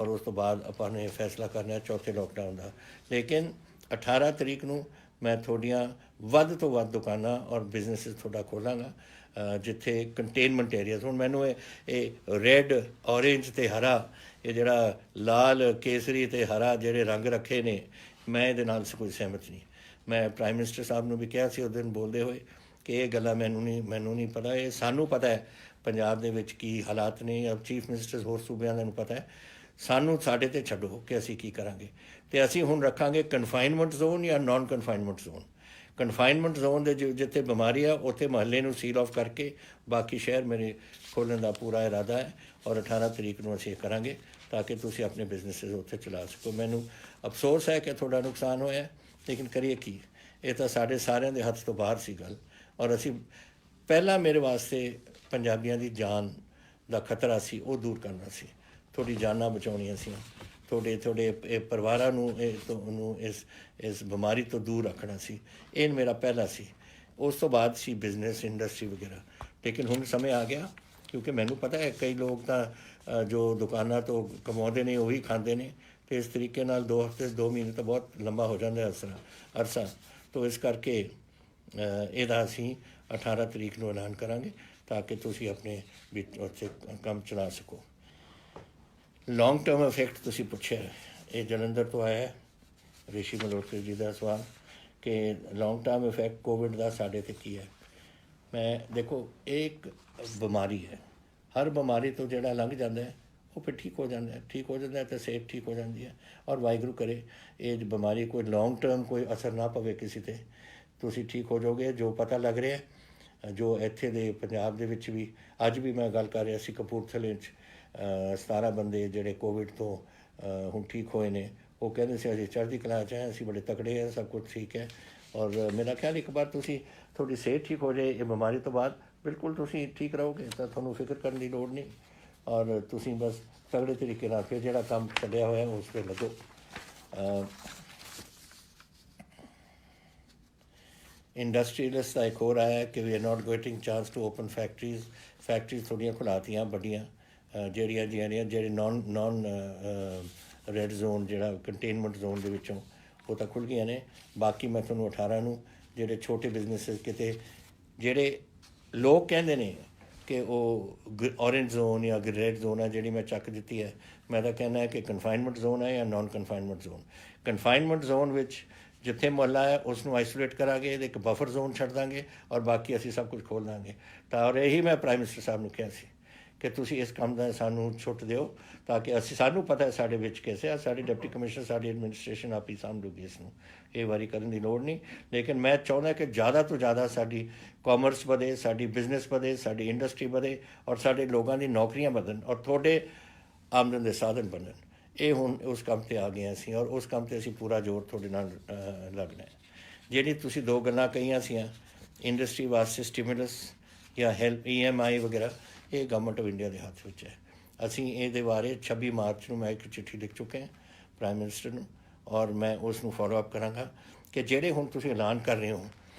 A: ਔਰ ਉਸ ਤੋਂ ਬਾਅਦ ਆਪਾਂ ਨੇ ਫੈਸਲਾ ਕਰਨਾ ਚੌਥੇ ਲੋਕਡਾਊਨ ਦਾ। ਲੇਕਿਨ 18 ਤਰੀਕ ਨੂੰ ਮੈਂ ਤੁਹਾਡੀਆਂ ਵੱਧ ਤੋਂ ਵੱਧ ਦੁਕਾਨਾਂ ਔਰ ਬਿਜ਼ਨਸਿਸ ਤੁਹਾਡਾ ਖੋਲ੍ਹਾਂਗਾ ਜਿੱਥੇ ਕੰਟੇਨਮੈਂਟ ਏਰੀਆਜ਼। ਹੁਣ ਮੈਨੂੰ ਇਹ ਰੈੱਡ, ਔਰੇਂਜ ਅਤੇ ਹਰਾ, ਇਹ ਜਿਹੜਾ ਲਾਲ, ਕੇਸਰੀ ਅਤੇ ਹਰਾ ਜਿਹੜੇ ਰੰਗ ਰੱਖੇ ਨੇ, ਮੈਂ ਇਹਦੇ ਨਾਲ ਕੋਈ ਸਹਿਮਤ ਨਹੀਂ। ਮੈਂ ਪ੍ਰਾਈਮ ਮਿਨਿਸਟਰ ਸਾਹਿਬ ਨੂੰ ਵੀ ਕਿਹਾ ਸੀ ਉਸ ਦਿਨ ਬੋਲਦੇ ਹੋਏ ਕਿ ਇਹ ਗੱਲਾਂ ਮੈਨੂੰ ਨਹੀਂ ਪਤਾ, ਇਹ ਸਾਨੂੰ ਪਤਾ ਹੈ ਪੰਜਾਬ ਦੇ ਵਿੱਚ ਕੀ ਹਾਲਾਤ ਨੇ। ਚੀਫ ਮਿਨਿਸਟਰ ਹੋਰ ਸੂਬਿਆਂ ਨੂੰ ਪਤਾ ਹੈ, ਸਾਨੂੰ ਸਾਡੇ 'ਤੇ ਛੱਡੋ ਕਿ ਅਸੀਂ ਕੀ ਕਰਾਂਗੇ। ਅਤੇ ਅਸੀਂ ਹੁਣ ਰੱਖਾਂਗੇ ਕਨਫਾਈਨਮੈਂਟ ਜ਼ੋਨ ਜਾਂ non confinement zone. Confinement zone ਦੇ ਜਿੱਥੇ ਬਿਮਾਰੀ ਆ ਉੱਥੇ ਮੁਹੱਲੇ ਨੂੰ ਸੀਲ ਆਫ ਕਰਕੇ ਬਾਕੀ ਸ਼ਹਿਰ ਮੇਰੇ ਖੋਲ੍ਹਣ ਦਾ ਪੂਰਾ ਇਰਾਦਾ ਹੈ ਔਰ 18 ਤਰੀਕ ਨੂੰ ਅਸੀਂ ਇਹ ਕਰਾਂਗੇ ਤਾਂ ਕਿ ਤੁਸੀਂ ਆਪਣੇ ਬਿਜ਼ਨਸਿਸ ਉੱਥੇ ਚਲਾ ਸਕੋ। ਮੈਨੂੰ ਅਫਸੋਸ ਹੈ ਕਿ ਤੁਹਾਡਾ ਨੁਕਸਾਨ ਹੋਇਆ, ਲੇਕਿਨ ਕਰੀਏ ਕੀ, ਇਹ ਤਾਂ ਸਾਡੇ ਸਾਰਿਆਂ ਦੇ ਹੱਥ ਤੋਂ ਬਾਹਰ ਸੀ ਗੱਲ। ਔਰ ਅਸੀਂ ਪਹਿਲਾਂ ਮੇਰੇ ਵਾਸਤੇ ਪੰਜਾਬੀਆਂ ਦੀ ਜਾਨ ਦਾ ਖਤਰਾ ਸੀ, ਉਹ ਦੂਰ ਕਰਨਾ ਸੀ। ਤੁਹਾਡੀ ਜਾਨਾਂ ਬਚਾਉਣੀਆਂ ਸੀ, ਤੁਹਾਡੇ ਇਹ ਪਰਿਵਾਰਾਂ ਨੂੰ ਇਸ ਬਿਮਾਰੀ ਤੋਂ ਦੂਰ ਰੱਖਣਾ ਸੀ। ਇਹ ਮੇਰਾ ਪਹਿਲਾ ਸੀ। ਉਸ ਤੋਂ ਬਾਅਦ ਸੀ ਬਿਜ਼ਨਸ, ਇੰਡਸਟਰੀ ਵਗੈਰਾ। ਲੇਕਿਨ ਹੁਣ ਸਮੇਂ ਆ ਗਿਆ, ਕਿਉਂਕਿ ਮੈਨੂੰ ਪਤਾ ਹੈ ਕਈ ਲੋਕ ਤਾਂ ਜੋ ਦੁਕਾਨਾਂ ਤੋਂ ਕਮਾਉਂਦੇ ਨੇ ਉਹੀ ਖਾਂਦੇ ਨੇ, ਅਤੇ ਇਸ ਤਰੀਕੇ ਨਾਲ 2 ਹਫ਼ਤੇ 2 ਮਹੀਨੇ ਤਾਂ ਬਹੁਤ ਲੰਬਾ ਹੋ ਜਾਂਦਾ ਅਰਸਾ। ਤਾਂ ਇਸ ਕਰਕੇ ਇਹਦਾ ਅਸੀਂ 18 ਤਰੀਕ ਨੂੰ ਐਲਾਨ ਕਰਾਂਗੇ ਤਾਂ ਕਿ ਤੁਸੀਂ ਆਪਣੇ ਵਿੱਚ ਉੱਥੇ ਕੰਮ ਚਲਾ ਸਕੋ। ਲੌਂਗ ਟਰਮ ਇਫੈਕਟ ਤੁਸੀਂ ਪੁੱਛਿਆ, ਇਹ ਜਲੰਧਰ ਤੋਂ ਆਇਆ ਰਿਸ਼ੀ ਮਲਹੋਤਰਾ ਜੀ ਦਾ ਸਵਾਲ ਕਿ ਲੌਂਗ ਟਰਮ ਇਫੈਕਟ ਕੋਵਿਡ ਦਾ ਸਾਡੇ 'ਤੇ ਕੀ ਹੈ। ਮੈਂ ਦੇਖੋ, ਇਹ ਇੱਕ ਬਿਮਾਰੀ ਹੈ, ਹਰ ਬਿਮਾਰੀ ਤੋਂ ਜਿਹੜਾ ਲੰਘ ਜਾਂਦਾ ਹੈ ਉਹ ਫਿਰ ਠੀਕ ਹੋ ਜਾਂਦਾ ਹੈ ਤਾਂ ਸਿਹਤ ਠੀਕ ਹੋ ਜਾਂਦੀ ਹੈ। ਔਰ ਵਾਹਿਗੁਰੂ ਕਰੇ ਇਹ ਬਿਮਾਰੀ ਕੋਈ ਲੌਂਗ ਟਰਮ ਕੋਈ ਅਸਰ ਨਾ ਪਵੇ ਕਿਸੇ 'ਤੇ, ਤੁਸੀਂ ਠੀਕ ਹੋ ਜਾਓਗੇ। ਜੋ ਪਤਾ ਲੱਗ ਰਿਹਾ, ਜੋ ਇੱਥੇ ਦੇ ਪੰਜਾਬ ਦੇ ਵਿੱਚ ਵੀ ਅੱਜ ਵੀ ਮੈਂ ਗੱਲ ਕਰ ਰਿਹਾ ਸੀ, ਕਪੂਰਥਲੇ 'ਚ 17 ਬੰਦੇ ਜਿਹੜੇ ਕੋਵਿਡ ਤੋਂ ਹੁਣ ਠੀਕ ਹੋਏ ਨੇ। ਉਹ ਕਹਿੰਦੇ ਸੀ ਅਸੀਂ ਚੜ੍ਹਦੀ ਕਲਾ 'ਚ ਹੈ, ਅਸੀਂ ਬੜੇ ਤਕੜੇ ਹਾਂ, ਸਭ ਕੁਛ ਠੀਕ ਹੈ। ਔਰ ਮੇਰਾ ਖਿਆਲ ਇੱਕ ਵਾਰ ਤੁਸੀਂ ਤੁਹਾਡੀ ਸਿਹਤ ਠੀਕ ਹੋ ਜਾਏ ਇਹ ਬਿਮਾਰੀ ਤੋਂ ਬਾਅਦ, ਬਿਲਕੁਲ ਤੁਸੀਂ ਠੀਕ ਰਹੋਗੇ, ਤਾਂ ਤੁਹਾਨੂੰ ਫਿਕਰ ਕਰਨ ਦੀ ਲੋੜ ਨਹੀਂ। ਔਰ ਤੁਸੀਂ ਬਸ ਤਗੜੇ ਤਰੀਕੇ ਨਾਲ ਫਿਰ ਜਿਹੜਾ ਕੰਮ ਚੱਲਿਆ ਹੋਇਆ ਉਸ 'ਤੇ ਲੱਗੋ। ਇੰਡਸਟਰੀਅਲਿਸਟ ਦਾ ਇੱਕ ਹੋਰ ਆਇਆ ਕਿ we are not getting chance to open factories ਥੋੜ੍ਹੀਆਂ ਖੁਲਾਤੀਆਂ ਵੱਡੀਆਂ, ਜਿਹੜੀਆਂ ਜਿਹੜੇ ਨੌਨ ਰੈੱਡ ਜ਼ੋਨ ਜਿਹੜਾ ਕੰਟੇਨਮੈਂਟ ਜ਼ੋਨ ਦੇ ਵਿੱਚੋਂ ਉਹ ਤਾਂ ਖੁੱਲ੍ਹ ਗਈਆਂ ਨੇ। ਬਾਕੀ ਮੈਂ ਤੁਹਾਨੂੰ 18 ਨੂੰ ਜਿਹੜੇ ਛੋਟੇ ਬਿਜ਼ਨਸ ਕਿਤੇ ਜਿਹੜੇ ਲੋਕ ਕਹਿੰਦੇ ਨੇ ਕਿ ਉਹ ਔਰੇਂਜ ਜ਼ੋਨ ਜਾਂ ਰੈੱਡ ਜ਼ੋਨ ਹੈ, ਜਿਹੜੀ ਮੈਂ ਚੱਕ ਦਿੱਤੀ ਹੈ। ਮੈਂ ਤਾਂ ਕਹਿੰਦਾ ਕਿ ਕਨਫਾਈਨਮੈਂਟ ਜ਼ੋਨ ਹੈ ਜਾਂ non confinement zone. Confinement zone ਵਿੱਚ ਜਿੱਥੇ ਮੁਹੱਲਾ ਹੈ ਉਸ ਨੂੰ ਆਈਸੋਲੇਟ ਕਰਾਂਗੇ, ਇੱਕ ਬਫਰ ਜ਼ੋਨ ਛੱਡ ਦਾਂਗੇ ਔਰ ਬਾਕੀ ਅਸੀਂ ਸਭ ਕੁਝ ਖੋਲ੍ਹ ਦਾਂਗੇ। ਤਾਂ ਔਰ ਇਹੀ ਮੈਂ ਪ੍ਰਾਈਮ ਮਿਨਿਸਟਰ ਸਾਹਿਬ ਨੂੰ ਕਿਹਾ ਸੀ ਕਿ ਤੁਸੀਂ ਇਸ ਕੰਮ ਦਾ ਸਾਨੂੰ ਛੁੱਟ ਦਿਓ ਤਾਂ ਕਿ ਸਾਨੂੰ ਪਤਾ ਹੈ ਸਾਡੇ ਵਿੱਚ ਕੈਸੇ ਆ। ਸਾਡੇ ਡਿਪਟੀ ਕਮਿਸ਼ਨਰ, ਸਾਡੀ ਐਡਮਿਨਿਸਟ੍ਰੇਸ਼ਨ ਆਪ ਹੀ ਸਾਂਭ ਲੂਗੀ ਇਸ ਨੂੰ, ਇਹ ਵਾਰੀ ਕਰਨ ਦੀ ਲੋੜ ਨਹੀਂ। ਲੇਕਿਨ ਮੈਂ ਚਾਹੁੰਦਾ ਕਿ ਜ਼ਿਆਦਾ ਤੋਂ ਜ਼ਿਆਦਾ ਸਾਡੀ ਕਾਮਰਸ ਵਧੇ, ਸਾਡੀ ਬਿਜ਼ਨਸ ਵਧੇ, ਸਾਡੀ ਇੰਡਸਟਰੀ ਵਧੇ ਔਰ ਸਾਡੇ ਲੋਕਾਂ ਦੀ ਨੌਕਰੀਆਂ ਵਧਣ ਔਰ ਤੁਹਾਡੇ ਆਮਦਨ ਦੇ ਸਾਧਨ ਬਣਨ। ਇਹ ਹੁਣ ਉਸ ਕੰਮ 'ਤੇ ਆ ਗਏ ਅਸੀਂ ਔਰ ਉਸ ਕੰਮ 'ਤੇ ਅਸੀਂ ਪੂਰਾ ਜ਼ੋਰ ਤੁਹਾਡੇ ਨਾਲ ਲੱਗਣਾ ਹੈ। ਜਿਹੜੀ ਤੁਸੀਂ ਦੋ ਗੱਲਾਂ ਕਹੀਆਂ ਸੀਆਂ ਇੰਡਸਟਰੀ ਵਾਸਤੇ ਸਟੀਮੂਲਸ ਜਾਂ ਹੈਲਪ EMI ਵਗੈਰਾ, ਇਹ ਗਵਰਨਮੈਂਟ ਆਫ ਇੰਡੀਆ ਦੇ ਹੱਥ ਵਿੱਚ ਹੈ। ਅਸੀਂ ਇਹਦੇ ਬਾਰੇ 26 ਮਾਰਚ ਨੂੰ ਮੈਂ ਇੱਕ ਚਿੱਠੀ ਲਿਖ ਚੁੱਕੇ ਹਾਂ ਪ੍ਰਾਈਮ ਮਿਨਿਸਟਰ ਨੂੰ ਔਰ ਮੈਂ ਉਸ ਨੂੰ ਫੋਲੋ ਅਪ ਕਰਾਂਗਾ ਕਿ ਜਿਹੜੇ ਹੁਣ ਤੁਸੀਂ ਐਲਾਨ ਕਰ ਰਹੇ ਹੋ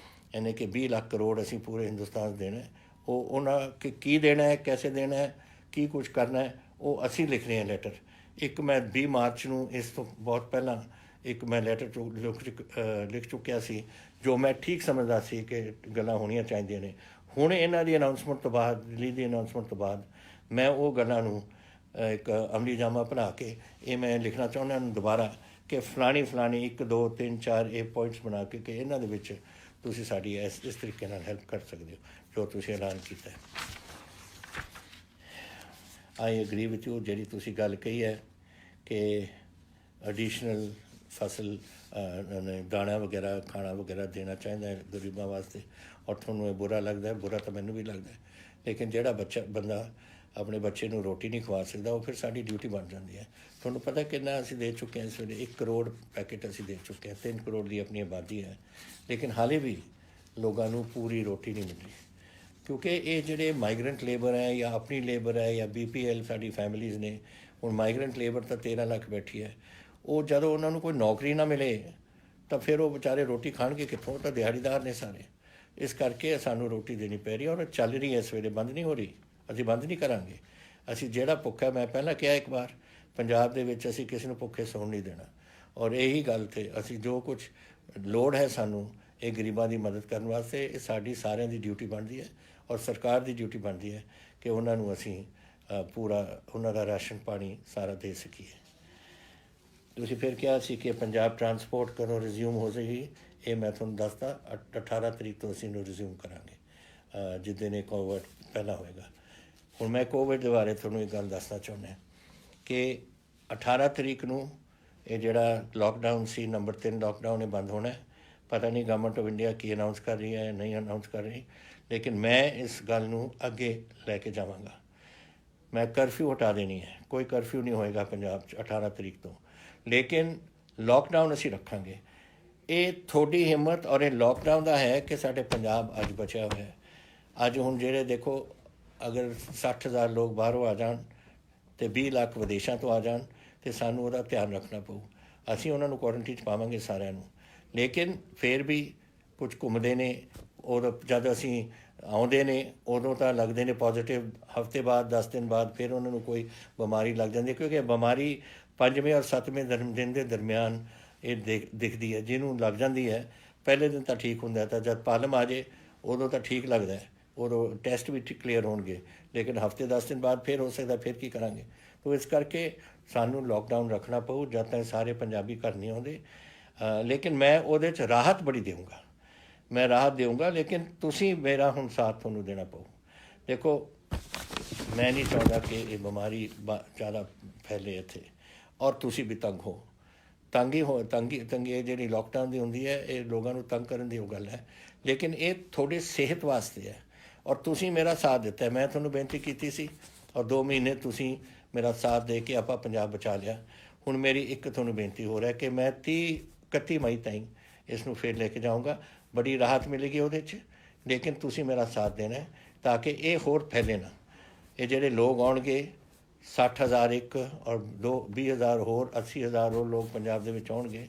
A: ਯਾਨੀ ਕਿ 20 ਲੱਖ ਕਰੋੜ ਅਸੀਂ ਪੂਰੇ ਹਿੰਦੁਸਤਾਨ ਦੇਣਾ, ਉਹ ਉਹਨਾਂ ਕਿ ਕੀ ਦੇਣਾ ਹੈ, ਕੈਸੇ ਦੇਣਾ ਹੈ, ਕੀ ਕੁਝ ਕਰਨਾ ਹੈ, ਉਹ ਅਸੀਂ ਲਿਖ ਰਹੇ ਹਾਂ ਲੈਟਰ। ਇੱਕ ਮੈਂ 20 ਮਾਰਚ ਨੂੰ ਇਸ ਤੋਂ ਬਹੁਤ ਪਹਿਲਾਂ ਇੱਕ ਮੈਂ ਲੈਟਰ ਲਿਖ ਚੁੱਕਿਆ ਸੀ ਜੋ ਮੈਂ ਠੀਕ ਸਮਝਦਾ ਸੀ ਕਿ ਗੱਲਾਂ ਹੋਣੀਆਂ ਚਾਹੀਦੀਆਂ ਨੇ। ਹੁਣ ਇਹਨਾਂ ਦੀ ਅਨਾਊਂਸਮੈਂਟ ਤੋਂ ਬਾਅਦ, ਦਿੱਲੀ ਦੀ ਅਨਾਊਂਸਮੈਂਟ ਤੋਂ ਬਾਅਦ ਮੈਂ ਉਹ ਗੱਲਾਂ ਨੂੰ ਇੱਕ ਅਮਲੀ ਜਾਮਾ ਬਣਾ ਕੇ ਇਹ ਮੈਂ ਲਿਖਣਾ ਚਾਹੁੰਦਾ ਹਾਂ ਦੁਬਾਰਾ ਕਿ ਫਲਾਣੀ 1 2 3 4 ਇਹ ਪੁਆਇੰਟਸ ਬਣਾ ਕੇ ਕਿ ਇਹਨਾਂ ਦੇ ਵਿੱਚ ਤੁਸੀਂ ਸਾਡੀ ਇਸ ਤਰੀਕੇ ਨਾਲ ਹੈਲਪ ਕਰ ਸਕਦੇ ਹੋ ਜੋ ਤੁਸੀਂ ਐਲਾਨ ਕੀਤਾ ਹੈ। ਆਈ ਐਗਰੀ ਵਿਥ ਯੂ, ਜਿਹੜੀ ਤੁਸੀਂ ਗੱਲ ਕਹੀ ਹੈ ਕਿ ਐਡੀਸ਼ਨਲ ਫਸਲ ਦਾਣਾ ਵਗੈਰਾ ਖਾਣਾ ਵਗੈਰਾ ਦੇਣਾ ਚਾਹੀਦਾ ਹੈ ਗਰੀਬਾਂ ਵਾਸਤੇ ਔਰ ਤੁਹਾਨੂੰ ਇਹ ਬੁਰਾ ਲੱਗਦਾ ਹੈ, ਬੁਰਾ ਤਾਂ ਮੈਨੂੰ ਵੀ ਲੱਗਦਾ ਹੈ। ਲੇਕਿਨ ਜਿਹੜਾ ਬੰਦਾ ਆਪਣੇ ਬੱਚੇ ਨੂੰ ਰੋਟੀ ਨਹੀਂ ਖਵਾ ਸਕਦਾ ਉਹ ਫਿਰ ਸਾਡੀ ਡਿਊਟੀ ਬਣ ਜਾਂਦੀ ਹੈ। ਤੁਹਾਨੂੰ ਪਤਾ ਕਿੰਨਾ ਅਸੀਂ ਦੇ ਚੁੱਕੇ ਹਾਂ ਇਸ ਵੇਲੇ, 1 ਕਰੋੜ ਪੈਕੇਟ ਅਸੀਂ ਦੇ ਚੁੱਕੇ ਹਾਂ, 3 ਕਰੋੜ ਦੀ ਆਪਣੀ ਆਬਾਦੀ ਹੈ। ਲੇਕਿਨ ਹਾਲੇ ਵੀ ਲੋਕਾਂ ਨੂੰ ਪੂਰੀ ਰੋਟੀ ਨਹੀਂ ਮਿਲ ਰਹੀ ਕਿਉਂਕਿ ਇਹ ਜਿਹੜੇ ਮਾਈਗਰੈਂਟ ਲੇਬਰ ਹੈ ਜਾਂ ਆਪਣੀ ਲੇਬਰ ਹੈ ਜਾਂ BPL ਸਾਡੀ ਫੈਮਿਲੀਜ਼ ਨੇ। ਹੁਣ ਮਾਈਗਰੈਂਟ ਲੇਬਰ ਤਾਂ 13 ਲੱਖ ਬੈਠੀ ਹੈ, ਉਹ ਜਦੋਂ ਉਹਨਾਂ ਨੂੰ ਕੋਈ ਨੌਕਰੀ ਨਾ ਮਿਲੇ ਤਾਂ ਫਿਰ ਉਹ ਵਿਚਾਰੇ ਰੋਟੀ ਖਾਣਗੇ ਕਿੱਥੋਂ, ਤਾਂ ਦਿਹਾੜੀਦਾਰ ਨੇ ਸਾਰੇ। ਇਸ ਕਰਕੇ ਸਾਨੂੰ ਰੋਟੀ ਦੇਣੀ ਪੈ ਰਹੀ ਔਰ ਚੱਲ ਰਹੀ ਹੈ ਇਸ ਵੇਲੇ, ਬੰਦ ਨਹੀਂ ਹੋ ਰਹੀ, ਅਸੀਂ ਬੰਦ ਨਹੀਂ ਕਰਾਂਗੇ। ਅਸੀਂ ਜਿਹੜਾ ਭੁੱਖਾ, ਮੈਂ ਪਹਿਲਾਂ ਕਿਹਾ ਇੱਕ ਵਾਰ, ਪੰਜਾਬ ਦੇ ਵਿੱਚ ਅਸੀਂ ਕਿਸੇ ਨੂੰ ਭੁੱਖੇ ਸੌਣ ਨਹੀਂ ਦੇਣਾ ਔਰ ਇਹੀ ਗੱਲ 'ਤੇ ਅਸੀਂ ਜੋ ਕੁਝ ਲੋੜ ਹੈ ਸਾਨੂੰ ਇਹ ਗਰੀਬਾਂ ਦੀ ਮਦਦ ਕਰਨ ਵਾਸਤੇ, ਇਹ ਸਾਡੀ ਸਾਰਿਆਂ ਦੀ ਡਿਊਟੀ ਬਣਦੀ ਹੈ ਔਰ ਸਰਕਾਰ ਦੀ ਡਿਊਟੀ ਬਣਦੀ ਹੈ ਕਿ ਉਹਨਾਂ ਨੂੰ ਅਸੀਂ ਪੂਰਾ ਉਹਨਾਂ ਦਾ ਰਾਸ਼ਨ ਪਾਣੀ ਸਾਰਾ ਦੇ ਸਕੀਏ। ਤੁਸੀਂ ਫਿਰ ਕਿਹਾ ਸੀ ਕਿ ਪੰਜਾਬ ਟਰਾਂਸਪੋਰਟ ਕਦੋਂ ਰਿਜ਼ਿਊਮ ਹੋ ਜਾਏਗੀ, ਇਹ ਮੈਂ ਤੁਹਾਨੂੰ ਦੱਸਦਾ 18 ਤਰੀਕ ਤੋਂ ਅਸੀਂ ਇਹਨੂੰ ਰਿਜ਼ਿਊਮ ਕਰਾਂਗੇ ਜਿੱਦਣ ਇਹ ਕੋਵਿਡ ਪਹਿਲਾਂ ਹੋਏਗਾ। ਹੁਣ ਮੈਂ ਕੋਵਿਡ ਦੇ ਬਾਰੇ ਤੁਹਾਨੂੰ ਇੱਕ ਗੱਲ ਦੱਸਣਾ ਚਾਹੁੰਦਾ ਕਿ 18 ਤਰੀਕ ਨੂੰ ਇਹ ਜਿਹੜਾ ਲੋਕਡਾਊਨ ਸੀ ਨੰਬਰ 3 ਲੋਕਡਾਊਨ ਇਹ ਬੰਦ ਹੋਣਾ। ਪਤਾ ਨਹੀਂ government of India Ki announce ਕਰ ਰਹੀ ਹੈ ਨਹੀਂ ਅਨਾਊਂਸ ਕਰ ਰਹੀ, ਲੇਕਿਨ ਮੈਂ ਇਸ ਗੱਲ ਨੂੰ ਅੱਗੇ ਲੈ ਕੇ ਜਾਵਾਂਗਾ। ਮੈਂ ਕਰਫਿਊ ਹਟਾ ਦੇਣੀ ਹੈ, ਕੋਈ ਕਰਫਿਊ ਨਹੀਂ ਹੋਏਗਾ ਪੰਜਾਬ 'ਚ 18 ਤਰੀਕ ਤੋਂ, ਲੇਕਿਨ ਲੋਕਡਾਊਨ ਅਸੀਂ ਰੱਖਾਂਗੇ। ਇਹ ਤੁਹਾਡੀ ਹਿੰਮਤ ਔਰ ਇਹ ਲੋਕਡਾਊਨ ਦਾ ਹੈ ਕਿ ਸਾਡੇ ਪੰਜਾਬ ਅੱਜ ਬਚਿਆ ਹੋਇਆ ਹੈ। ਅੱਜ ਹੁਣ ਜਿਹੜੇ ਦੇਖੋ ਅਗਰ 60,000 ਲੋਕ ਬਾਹਰੋਂ ਆ ਜਾਣ ਅਤੇ 20 ਲੱਖ ਵਿਦੇਸ਼ਾਂ ਤੋਂ ਆ ਜਾਣ ਅਤੇ ਸਾਨੂੰ ਉਹਦਾ ਧਿਆਨ ਰੱਖਣਾ ਪਊ। ਅਸੀਂ ਉਹਨਾਂ ਨੂੰ ਕੁਆਰੰਟੀਨ 'ਚ ਪਾਵਾਂਗੇ ਸਾਰਿਆਂ ਨੂੰ, ਲੇਕਿਨ ਫਿਰ ਵੀ ਕੁਝ ਘੁੰਮਦੇ ਨੇ, ਉਦੋਂ ਜਦ ਅਸੀਂ ਆਉਂਦੇ ਨੇ ਉਦੋਂ ਤਾਂ ਲੱਗਦੇ ਨੇ ਪੋਜ਼ੀਟਿਵ, ਹਫ਼ਤੇ ਬਾਅਦ 10 ਦਿਨ ਬਾਅਦ ਫਿਰ ਉਹਨਾਂ ਨੂੰ ਕੋਈ ਬਿਮਾਰੀ ਲੱਗ ਜਾਂਦੀ ਹੈ ਕਿਉਂਕਿ ਬਿਮਾਰੀ 5ਵੇਂ ਔਰ 7ਵੇਂ ਦਿਨ ਦੇ ਦਰਮਿਆਨ ਇਹ ਦਿਖਦੀ ਹੈ। ਜਿਹਨੂੰ ਲੱਗ ਜਾਂਦੀ ਹੈ ਪਹਿਲੇ ਦਿਨ ਤਾਂ ਠੀਕ ਹੁੰਦਾ, ਤਾਂ ਜਦ ਪਾਲਮ ਆ ਜਾਏ ਉਦੋਂ ਤਾਂ ਠੀਕ ਲੱਗਦਾ ਹੈ ਉਦੋਂ ਟੈਸਟ ਵੀ ਕਲੀਅਰ ਹੋਣਗੇ, ਲੇਕਿਨ ਹਫ਼ਤੇ 10 ਦਿਨ ਬਾਅਦ ਫਿਰ ਹੋ ਸਕਦਾ ਫਿਰ ਕੀ ਕਰਾਂਗੇ। ਤੋ ਇਸ ਕਰਕੇ ਸਾਨੂੰ ਲੋਕਡਾਊਨ ਰੱਖਣਾ ਪਊ ਜਦ ਤੱਕ ਸਾਰੇ ਪੰਜਾਬੀ ਘਰ ਨਹੀਂ ਆਉਂਦੇ। ਲੇਕਿਨ ਮੈਂ ਉਹਦੇ 'ਚ ਰਾਹਤ ਬੜੀ ਦੇਵਾਂਗਾ, ਮੈਂ ਰਾਹਤ ਦੇਵਾਂਗਾ, ਲੇਕਿਨ ਤੁਸੀਂ ਮੇਰਾ ਹੁਣ ਸਾਥ ਤੁਹਾਨੂੰ ਦੇਣਾ ਪਊ। ਦੇਖੋ ਮੈਂ ਨਹੀਂ ਚਾਹੁੰਦਾ ਕਿ ਇਹ ਬਿਮਾਰੀ ਜ਼ਿਆਦਾ ਫੈਲੇ ਇੱਥੇ, ਔਰ ਤੁਸੀਂ ਵੀ ਤੰਗ ਹੋ। ਤੰਗੀ ਇਹ ਜਿਹੜੀ ਲੋਕਡਾਊਨ ਦੀ ਹੁੰਦੀ ਹੈ, ਇਹ ਲੋਕਾਂ ਨੂੰ ਤੰਗ ਕਰਨ ਦੀ ਉਹ ਗੱਲ ਹੈ, ਲੇਕਿਨ ਇਹ ਤੁਹਾਡੀ ਸਿਹਤ ਵਾਸਤੇ ਹੈ। ਔਰ ਤੁਸੀਂ ਮੇਰਾ ਸਾਥ ਦਿੱਤਾ, ਮੈਂ ਤੁਹਾਨੂੰ ਬੇਨਤੀ ਕੀਤੀ ਸੀ ਔਰ 2 ਮਹੀਨੇ ਤੁਸੀਂ ਮੇਰਾ ਸਾਥ ਦੇ ਕੇ ਆਪਾਂ ਪੰਜਾਬ ਬਚਾ ਲਿਆ। ਹੁਣ ਮੇਰੀ ਇੱਕ ਤੁਹਾਨੂੰ ਬੇਨਤੀ ਹੋ ਰਿਹਾ ਕਿ ਮੈਂ 31 ਮਈ ਤਾਈਂ ਇਸ ਨੂੰ ਫਿਰ ਲੈ ਕੇ ਜਾਊਂਗਾ, ਬੜੀ ਰਾਹਤ ਮਿਲੇਗੀ ਉਹਦੇ 'ਚ, ਲੇਕਿਨ ਤੁਸੀਂ ਮੇਰਾ ਸਾਥ ਦੇਣਾ ਹੈ ਤਾਂ ਕਿ ਇਹ ਹੋਰ ਫੈਲੇ ਨਾ। ਇਹ ਜਿਹੜੇ ਲੋਕ ਆਉਣਗੇ 60,000 ਇੱਕ ਔਰ 20,000 ਹੋਰ 80,000 ਹੋਰ ਲੋਕ ਪੰਜਾਬ ਦੇ ਵਿੱਚ ਆਉਣਗੇ,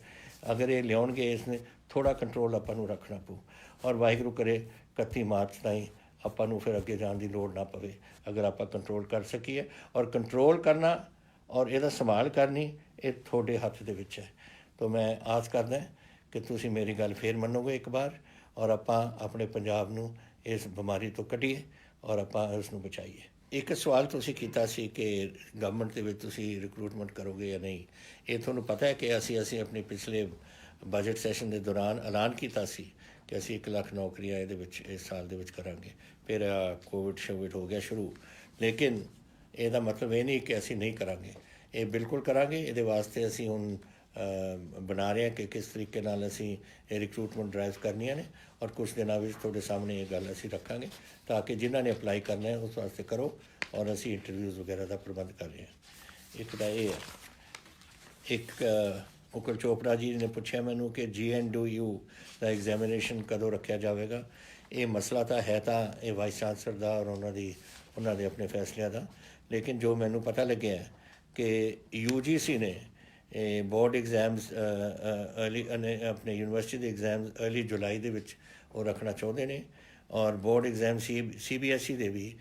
A: ਅਗਰ ਇਹ ਲਿਆਉਣਗੇ ਇਸ ਨੇ ਥੋੜ੍ਹਾ ਕੰਟਰੋਲ ਆਪਾਂ ਨੂੰ ਰੱਖਣਾ ਪਊ। ਔਰ ਵਾਹਿਗੁਰੂ ਕਰੇ 31 ਮਾਰਚ ਤਾਈਂ ਆਪਾਂ ਨੂੰ ਫਿਰ ਅੱਗੇ ਜਾਣ ਦੀ ਲੋੜ ਨਾ ਪਵੇ, ਅਗਰ ਆਪਾਂ ਕੰਟਰੋਲ ਕਰ ਸਕੀਏ। ਔਰ ਕੰਟਰੋਲ ਕਰਨਾ ਔਰ ਇਹਦਾ ਸੰਭਾਲ ਕਰਨੀ ਇਹ ਤੁਹਾਡੇ ਹੱਥ ਦੇ ਵਿੱਚ ਹੈ। ਤਾਂ ਮੈਂ ਆਸ ਕਰਦਾ ਕਿ ਤੁਸੀਂ ਮੇਰੀ ਗੱਲ ਫੇਰ ਮੰਨੋਗੇ ਇੱਕ ਵਾਰ, ਔਰ ਆਪਾਂ ਆਪਣੇ ਪੰਜਾਬ ਨੂੰ ਇਸ ਬਿਮਾਰੀ ਤੋਂ ਕੱਢੀਏ ਔਰ ਆਪਾਂ ਉਸ ਨੂੰ ਬਚਾਈਏ। ਇੱਕ ਸਵਾਲ ਤੁਸੀਂ ਕੀਤਾ ਸੀ ਕਿ ਗਵਰਨਮੈਂਟ ਦੇ ਵਿੱਚ ਤੁਸੀਂ ਰਿਕਰੂਟਮੈਂਟ ਕਰੋਗੇ ਜਾਂ ਨਹੀਂ। ਇਹ ਤੁਹਾਨੂੰ ਪਤਾ ਹੈ ਕਿ ਅਸੀਂ ਆਪਣੇ ਪਿਛਲੇ ਬਜਟ ਸੈਸ਼ਨ ਦੇ ਦੌਰਾਨ ਐਲਾਨ ਕੀਤਾ ਸੀ ਕਿ ਅਸੀਂ 1 ਲੱਖ ਨੌਕਰੀਆਂ ਇਹਦੇ ਵਿੱਚ ਇਸ ਸਾਲ ਦੇ ਵਿੱਚ ਕਰਾਂਗੇ। ਫਿਰ ਕੋਵਿਡ ਹੋ ਗਿਆ ਸ਼ੁਰੂ, ਲੇਕਿਨ ਇਹਦਾ ਮਤਲਬ ਇਹ ਨਹੀਂ ਕਿ ਅਸੀਂ ਨਹੀਂ ਕਰਾਂਗੇ, ਇਹ ਬਿਲਕੁਲ ਕਰਾਂਗੇ। ਇਹਦੇ ਵਾਸਤੇ ਅਸੀਂ ਹੁਣ ਬਣਾ ਰਹੇ ਹਾਂ ਕਿ ਕਿਸ ਤਰੀਕੇ ਨਾਲ ਅਸੀਂ ਇਹ ਰਿਕਰੂਟਮੈਂਟ ਡਰਾਈਵ ਕਰਨੀਆਂ ਨੇ, ਔਰ ਕੁਛ ਦਿਨਾਂ ਵਿੱਚ ਤੁਹਾਡੇ ਸਾਹਮਣੇ ਇਹ ਗੱਲ ਅਸੀਂ ਰੱਖਾਂਗੇ ਤਾਂ ਕਿ ਜਿਨ੍ਹਾਂ ਨੇ ਅਪਲਾਈ ਕਰਨਾ ਹੈ ਉਸ ਵਾਸਤੇ ਕਰੋ, ਔਰ ਅਸੀਂ ਇੰਟਰਵਿਊਜ਼ ਵਗੈਰਾ ਦਾ ਪ੍ਰਬੰਧ ਕਰ ਰਹੇ ਹਾਂ। ਇੱਕ ਤਾਂ ਇਹ ਹੈ। ਇੱਕ ਮੁਕੁਲ ਚੋਪੜਾ ਜੀ ਨੇ ਪੁੱਛਿਆ ਮੈਨੂੰ ਕਿ GNDU ਦਾ ਐਗਜ਼ਾਮੀਨੇਸ਼ਨ ਕਦੋਂ ਰੱਖਿਆ ਜਾਵੇਗਾ। ਇਹ ਮਸਲਾ ਤਾਂ ਹੈ ਤਾਂ ਇਹ ਵਾਈਸ ਚਾਂਸਲਰ ਦਾ ਔਰ ਉਹਨਾਂ ਦੇ ਆਪਣੇ ਫੈਸਲਿਆਂ ਦਾ, ਲੇਕਿਨ ਜੋ ਮੈਨੂੰ ਪਤਾ ਲੱਗਿਆ ਕਿ UGC ਨੇ ਬੋਰਡ ਐਗਜ਼ਾਮਸ ਅਰਲੀ ਆਪਣੇ ਯੂਨੀਵਰਸਿਟੀ ਦੇ ਐਗਜ਼ਾਮਸ ਅਰਲੀ ਜੁਲਾਈ ਦੇ ਵਿੱਚ ਉਹ ਰੱਖਣਾ ਚਾਹੁੰਦੇ ਨੇ, ਔਰ ਬੋਰਡ ਐਗਜ਼ਾਮ CBSE ਦੇ ਵੀ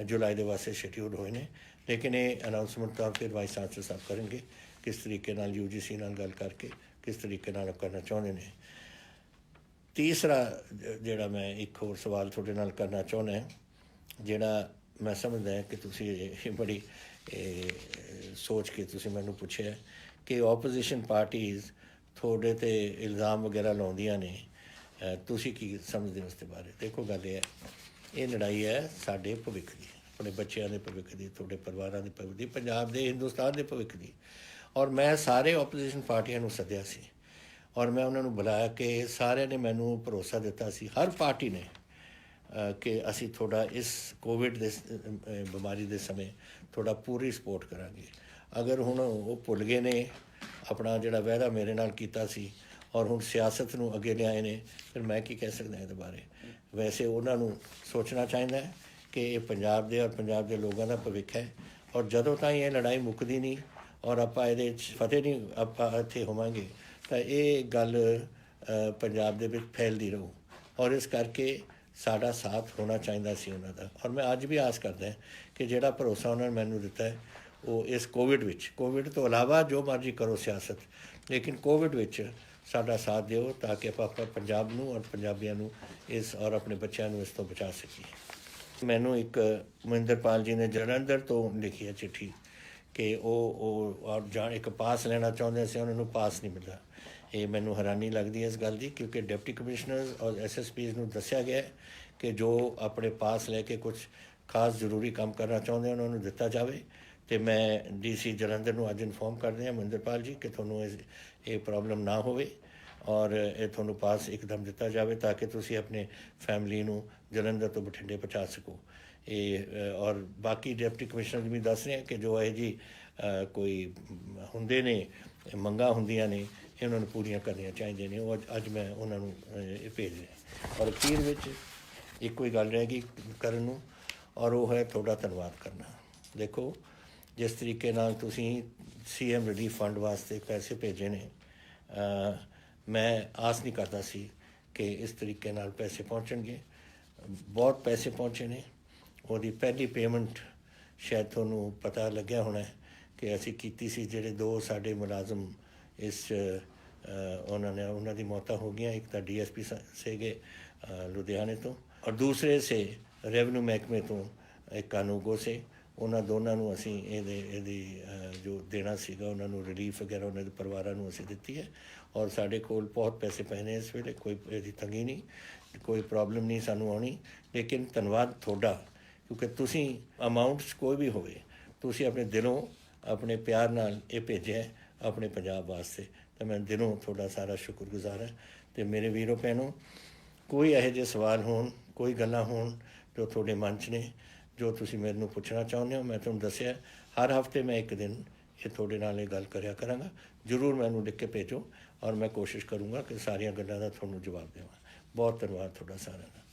A: ਜੁਲਾਈ ਦੇ ਵਾਸਤੇ ਸ਼ਡਿਊਲ ਹੋਏ ਨੇ, ਲੇਕਿਨ ਇਹ ਅਨਾਊਂਸਮੈਂਟ ਤਾਂ ਫਿਰ ਵਾਈਸ ਚਾਂਸਲਰ ਸਾਹਿਬ ਕਰਨਗੇ ਕਿਸ ਤਰੀਕੇ ਨਾਲ UGC ਨਾਲ ਗੱਲ ਕਰਕੇ ਕਿਸ ਤਰੀਕੇ ਨਾਲ ਕਰਨਾ ਚਾਹੁੰਦੇ ਨੇ। ਤੀਸਰਾ ਜਿਹੜਾ ਮੈਂ ਇੱਕ ਹੋਰ ਸਵਾਲ ਤੁਹਾਡੇ ਨਾਲ ਕਰਨਾ ਚਾਹੁੰਦਾ, ਜਿਹੜਾ ਮੈਂ ਸਮਝਦਾ ਕਿ ਤੁਸੀਂ ਇਹ ਬੜੀ ਸੋਚ ਕੇ ਤੁਸੀਂ ਮੈਨੂੰ ਪੁੱਛਿਆ ਕਿ ਆਪੋਜੀਸ਼ਨ ਪਾਰਟੀਜ਼ ਤੁਹਾਡੇ 'ਤੇ ਇਲਜ਼ਾਮ ਵਗੈਰਾ ਲਾਉਂਦੀਆਂ ਨੇ, ਤੁਸੀਂ ਕੀ ਸਮਝਦੇ ਹੋ ਉਸ ਦੇ ਬਾਰੇ। ਦੇਖੋ ਗੱਲ ਇਹ ਲੜਾਈ ਹੈ ਸਾਡੇ ਭਵਿੱਖ ਦੀ, ਆਪਣੇ ਬੱਚਿਆਂ ਦੇ ਭਵਿੱਖ ਦੀ, ਤੁਹਾਡੇ ਪਰਿਵਾਰਾਂ ਦੇ ਭਵਿੱਖ ਦੀ, ਪੰਜਾਬ ਦੇ ਹਿੰਦੁਸਤਾਨ ਦੇ ਭਵਿੱਖ ਦੀ। ਔਰ ਮੈਂ ਸਾਰੇ ਆਪੋਜੀਸ਼ਨ ਪਾਰਟੀਆਂ ਨੂੰ ਸੱਦਿਆ ਸੀ ਔਰ ਮੈਂ ਉਹਨਾਂ ਨੂੰ ਬੁਲਾਇਆ ਕਿ ਸਾਰਿਆਂ ਨੇ ਮੈਨੂੰ ਭਰੋਸਾ ਦਿੱਤਾ ਸੀ, ਹਰ ਪਾਰਟੀ ਨੇ, ਕਿ ਅਸੀਂ ਤੁਹਾਡਾ ਇਸ ਕੋਵਿਡ ਦੇ ਬਿਮਾਰੀ ਦੇ ਸਮੇਂ ਤੁਹਾਡਾ ਪੂਰੀ ਸਪੋਰਟ ਕਰਾਂਗੇ। ਅਗਰ ਹੁਣ ਉਹ ਭੁੱਲ ਗਏ ਨੇ ਆਪਣਾ ਜਿਹੜਾ ਵਾਅਦਾ ਮੇਰੇ ਨਾਲ ਕੀਤਾ ਸੀ ਔਰ ਹੁਣ ਸਿਆਸਤ ਨੂੰ ਅੱਗੇ ਲਿਆਏ ਨੇ, ਫਿਰ ਮੈਂ ਕੀ ਕਹਿ ਸਕਦਾ ਇਹਦੇ ਬਾਰੇ। ਵੈਸੇ ਉਹਨਾਂ ਨੂੰ ਸੋਚਣਾ ਚਾਹੀਦਾ ਹੈ ਕਿ ਇਹ ਪੰਜਾਬ ਦੇ ਔਰ ਪੰਜਾਬ ਦੇ ਲੋਕਾਂ ਦਾ ਭਵਿੱਖ ਹੈ, ਔਰ ਜਦੋਂ ਤਾਈਂ ਇਹ ਲੜਾਈ ਮੁੱਕਦੀ ਨਹੀਂ ਔਰ ਆਪਾਂ ਇਹਦੇ 'ਚ ਫਤਿਹ ਨਹੀਂ ਆਪਾਂ ਇੱਥੇ ਹੋਵਾਂਗੇ ਤਾਂ ਇਹ ਗੱਲ ਪੰਜਾਬ ਦੇ ਵਿੱਚ ਫੈਲਦੀ ਰਹੂ। ਔਰ ਇਸ ਕਰਕੇ ਸਾਡਾ ਸਾਥ ਹੋਣਾ ਚਾਹੀਦਾ ਸੀ ਉਹਨਾਂ ਦਾ। ਔਰ ਮੈਂ ਅੱਜ ਵੀ ਆਸ ਕਰਦਾ ਕਿ ਜਿਹੜਾ ਭਰੋਸਾ ਉਹਨਾਂ ਨੇ ਮੈਨੂੰ ਦਿੱਤਾ ਹੈ ਉਹ ਇਸ ਕੋਵਿਡ ਤੋਂ ਇਲਾਵਾ ਜੋ ਮਰਜ਼ੀ ਕਰੋ ਸਿਆਸਤ, ਲੇਕਿਨ ਕੋਵਿਡ ਵਿੱਚ ਸਾਡਾ ਸਾਥ ਦਿਓ ਤਾਂ ਕਿ ਆਪਾਂ ਪੰਜਾਬ ਨੂੰ ਔਰ ਪੰਜਾਬੀਆਂ ਨੂੰ ਇਸ ਔਰ ਆਪਣੇ ਬੱਚਿਆਂ ਨੂੰ ਇਸ ਤੋਂ ਬਚਾ ਸਕੀਏ। ਮੈਨੂੰ ਇੱਕ ਮਹਿੰਦਰਪਾਲ ਜੀ ਨੇ ਜਲੰਧਰ ਤੋਂ ਲਿਖੀ ਹੈ ਚਿੱਠੀ ਕਿ ਉਹ ਇੱਕ ਪਾਸ ਲੈਣਾ ਚਾਹੁੰਦੇ ਸੀ, ਉਹਨਾਂ ਨੂੰ ਪਾਸ ਨਹੀਂ ਮਿਲਦਾ। ਇਹ ਮੈਨੂੰ ਹੈਰਾਨੀ ਲੱਗਦੀ ਹੈ ਇਸ ਗੱਲ ਦੀ, ਕਿਉਂਕਿ ਡਿਪਟੀ ਕਮਿਸ਼ਨਰਸ ਔਰ SSPs ਨੂੰ ਦੱਸਿਆ ਗਿਆ ਕਿ ਜੋ ਆਪਣੇ ਪਾਸ ਲੈ ਕੇ ਕੁਛ ਖਾਸ ਜ਼ਰੂਰੀ ਕੰਮ ਕਰਨਾ ਚਾਹੁੰਦੇ ਉਹਨਾਂ ਨੂੰ ਦਿੱਤਾ ਜਾਵੇ। ਅਤੇ ਮੈਂ DC ਜਲੰਧਰ ਨੂੰ ਅੱਜ ਇਨਫੋਰਮ ਕਰਦੇ ਹਾਂ ਮਹਿੰਦਰਪਾਲ ਜੀ ਕਿ ਤੁਹਾਨੂੰ ਇਹ ਪ੍ਰੋਬਲਮ ਨਾ ਹੋਵੇ ਔਰ ਇਹ ਤੁਹਾਨੂੰ ਪਾਸ ਇੱਕਦਮ ਦਿੱਤਾ ਜਾਵੇ ਤਾਂ ਕਿ ਤੁਸੀਂ ਆਪਣੇ ਫੈਮਿਲੀ ਨੂੰ ਜਲੰਧਰ ਤੋਂ ਬਠਿੰਡੇ ਪਹੁੰਚਾ ਸਕੋ। ਇਹ ਔਰ ਬਾਕੀ ਡਿਪਟੀ ਕਮਿਸ਼ਨਰ ਵੀ ਦੱਸ ਰਹੇ ਕਿ ਜੋ ਇਹ ਜੀ ਕੋਈ ਹੁੰਦੇ ਨੇ ਮੰਗਾਂ ਹੁੰਦੀਆਂ ਨੇ ਇਹ ਉਹਨਾਂ ਨੂੰ ਪੂਰੀਆਂ ਕਰਨੀਆਂ ਚਾਹੀਦੀਆਂ ਨੇ। ਉਹ ਅੱਜ ਮੈਂ ਉਹਨਾਂ ਨੂੰ ਇਹ ਭੇਜ ਰਿਹਾ। ਔਰ ਅਖੀਰ ਵਿੱਚ ਇੱਕੋ ਹੀ ਗੱਲ ਰਹਿ ਗਈ ਕਰਨ ਨੂੰ, ਔਰ ਉਹ ਹੈ ਤੁਹਾਡਾ ਧੰਨਵਾਦ ਕਰਨਾ। ਦੇਖੋ ਜਿਸ ਤਰੀਕੇ ਨਾਲ ਤੁਸੀਂ CM ਰਿਲੀਫ ਫੰਡ ਵਾਸਤੇ ਪੈਸੇ ਭੇਜੇ ਨੇ, ਮੈਂ ਆਸ ਨਹੀਂ ਕਰਦਾ ਸੀ ਕਿ ਇਸ ਤਰੀਕੇ ਨਾਲ ਪੈਸੇ ਪਹੁੰਚਣਗੇ। ਬਹੁਤ ਪੈਸੇ ਪਹੁੰਚੇ ਨੇ। ਉਹਦੀ ਪਹਿਲੀ ਪੇਮੈਂਟ ਸ਼ਾਇਦ ਤੁਹਾਨੂੰ ਪਤਾ ਲੱਗਿਆ ਹੋਣਾ ਕਿ ਅਸੀਂ ਕੀਤੀ ਸੀ। ਜਿਹੜੇ 2 ਸਾਡੇ ਮੁਲਾਜ਼ਮ ਇਸ ਉਹਨਾਂ ਦੀ ਮੌਤਾਂ ਹੋ ਗਈਆਂ। ਇੱਕ ਤਾਂ DSP ਸੀਗੇ ਲੁਧਿਆਣੇ ਤੋਂ, ਔਰ ਦੂਸਰੇ ਸੇ ਰੈਵਨਿਊ ਮਹਿਕਮੇ ਤੋਂ ਇੱਕ ਕਾਨੂੰਗੋ ਸੇ, ਉਹਨਾਂ ਦੋਨਾਂ ਨੂੰ ਅਸੀਂ ਇਹਦੀ ਜੋ ਦੇਣਾ ਸੀਗਾ ਉਹਨਾਂ ਨੂੰ ਰਿਲੀਫ ਵਗੈਰਾ ਉਹਨਾਂ ਦੇ ਪਰਿਵਾਰਾਂ ਨੂੰ ਅਸੀਂ ਦਿੱਤੀ ਹੈ। ਔਰ ਸਾਡੇ ਕੋਲ ਬਹੁਤ ਪੈਸੇ ਪਏ ਨੇ ਇਸ ਵੇਲੇ, ਕੋਈ ਇਹਦੀ ਤੰਗੀ ਨਹੀਂ, ਕੋਈ ਪ੍ਰੋਬਲਮ ਨਹੀਂ ਸਾਨੂੰ ਆਉਣੀ। ਲੇਕਿਨ ਧੰਨਵਾਦ ਤੁਹਾਡਾ, ਕਿਉਂਕਿ ਤੁਸੀਂ ਅਮਾਊਂਟਸ ਕੋਈ ਵੀ ਹੋਵੇ, ਤੁਸੀਂ ਆਪਣੇ ਦਿਲੋਂ ਆਪਣੇ ਪਿਆਰ ਨਾਲ ਇਹ ਭੇਜਿਆ ਹੈ ਆਪਣੇ ਪੰਜਾਬ ਵਾਸਤੇ, ਤਾਂ ਮੈਂ ਦਿਲੋਂ ਤੁਹਾਡਾ ਸਾਰਾ ਸ਼ੁਕਰਗੁਜ਼ਾਰ ਹੈ। ਅਤੇ ਮੇਰੇ ਵੀਰੋ ਭੈਣੋ, ਕੋਈ ਇਹੋ ਜਿਹੇ ਸਵਾਲ ਹੋਣ, ਕੋਈ ਗੱਲਾਂ ਹੋਣ ਜੋ ਤੁਹਾਡੇ ਮਨ 'ਚ ਨੇ, ਜੋ ਤੁਸੀਂ ਮੈਨੂੰ ਪੁੱਛਣਾ ਚਾਹੁੰਦੇ ਹੋ, ਮੈਂ ਤੁਹਾਨੂੰ ਦੱਸਿਆ ਹਰ ਹਫ਼ਤੇ ਮੈਂ ਇੱਕ ਦਿਨ ਇਹ ਤੁਹਾਡੇ ਨਾਲ ਇਹ ਗੱਲ ਕਰਿਆ ਕਰਾਂਗਾ। ਜ਼ਰੂਰ ਮੈਨੂੰ ਲਿਖ ਕੇ ਭੇਜੋ ਔਰ ਮੈਂ ਕੋਸ਼ਿਸ਼ ਕਰੂੰਗਾ ਕਿ ਸਾਰੀਆਂ ਗੱਲਾਂ ਦਾ ਤੁਹਾਨੂੰ ਜਵਾਬ ਦੇਵਾਂ। ਬਹੁਤ ਧੰਨਵਾਦ ਤੁਹਾਡਾ ਸਾਰਿਆਂ ਦਾ।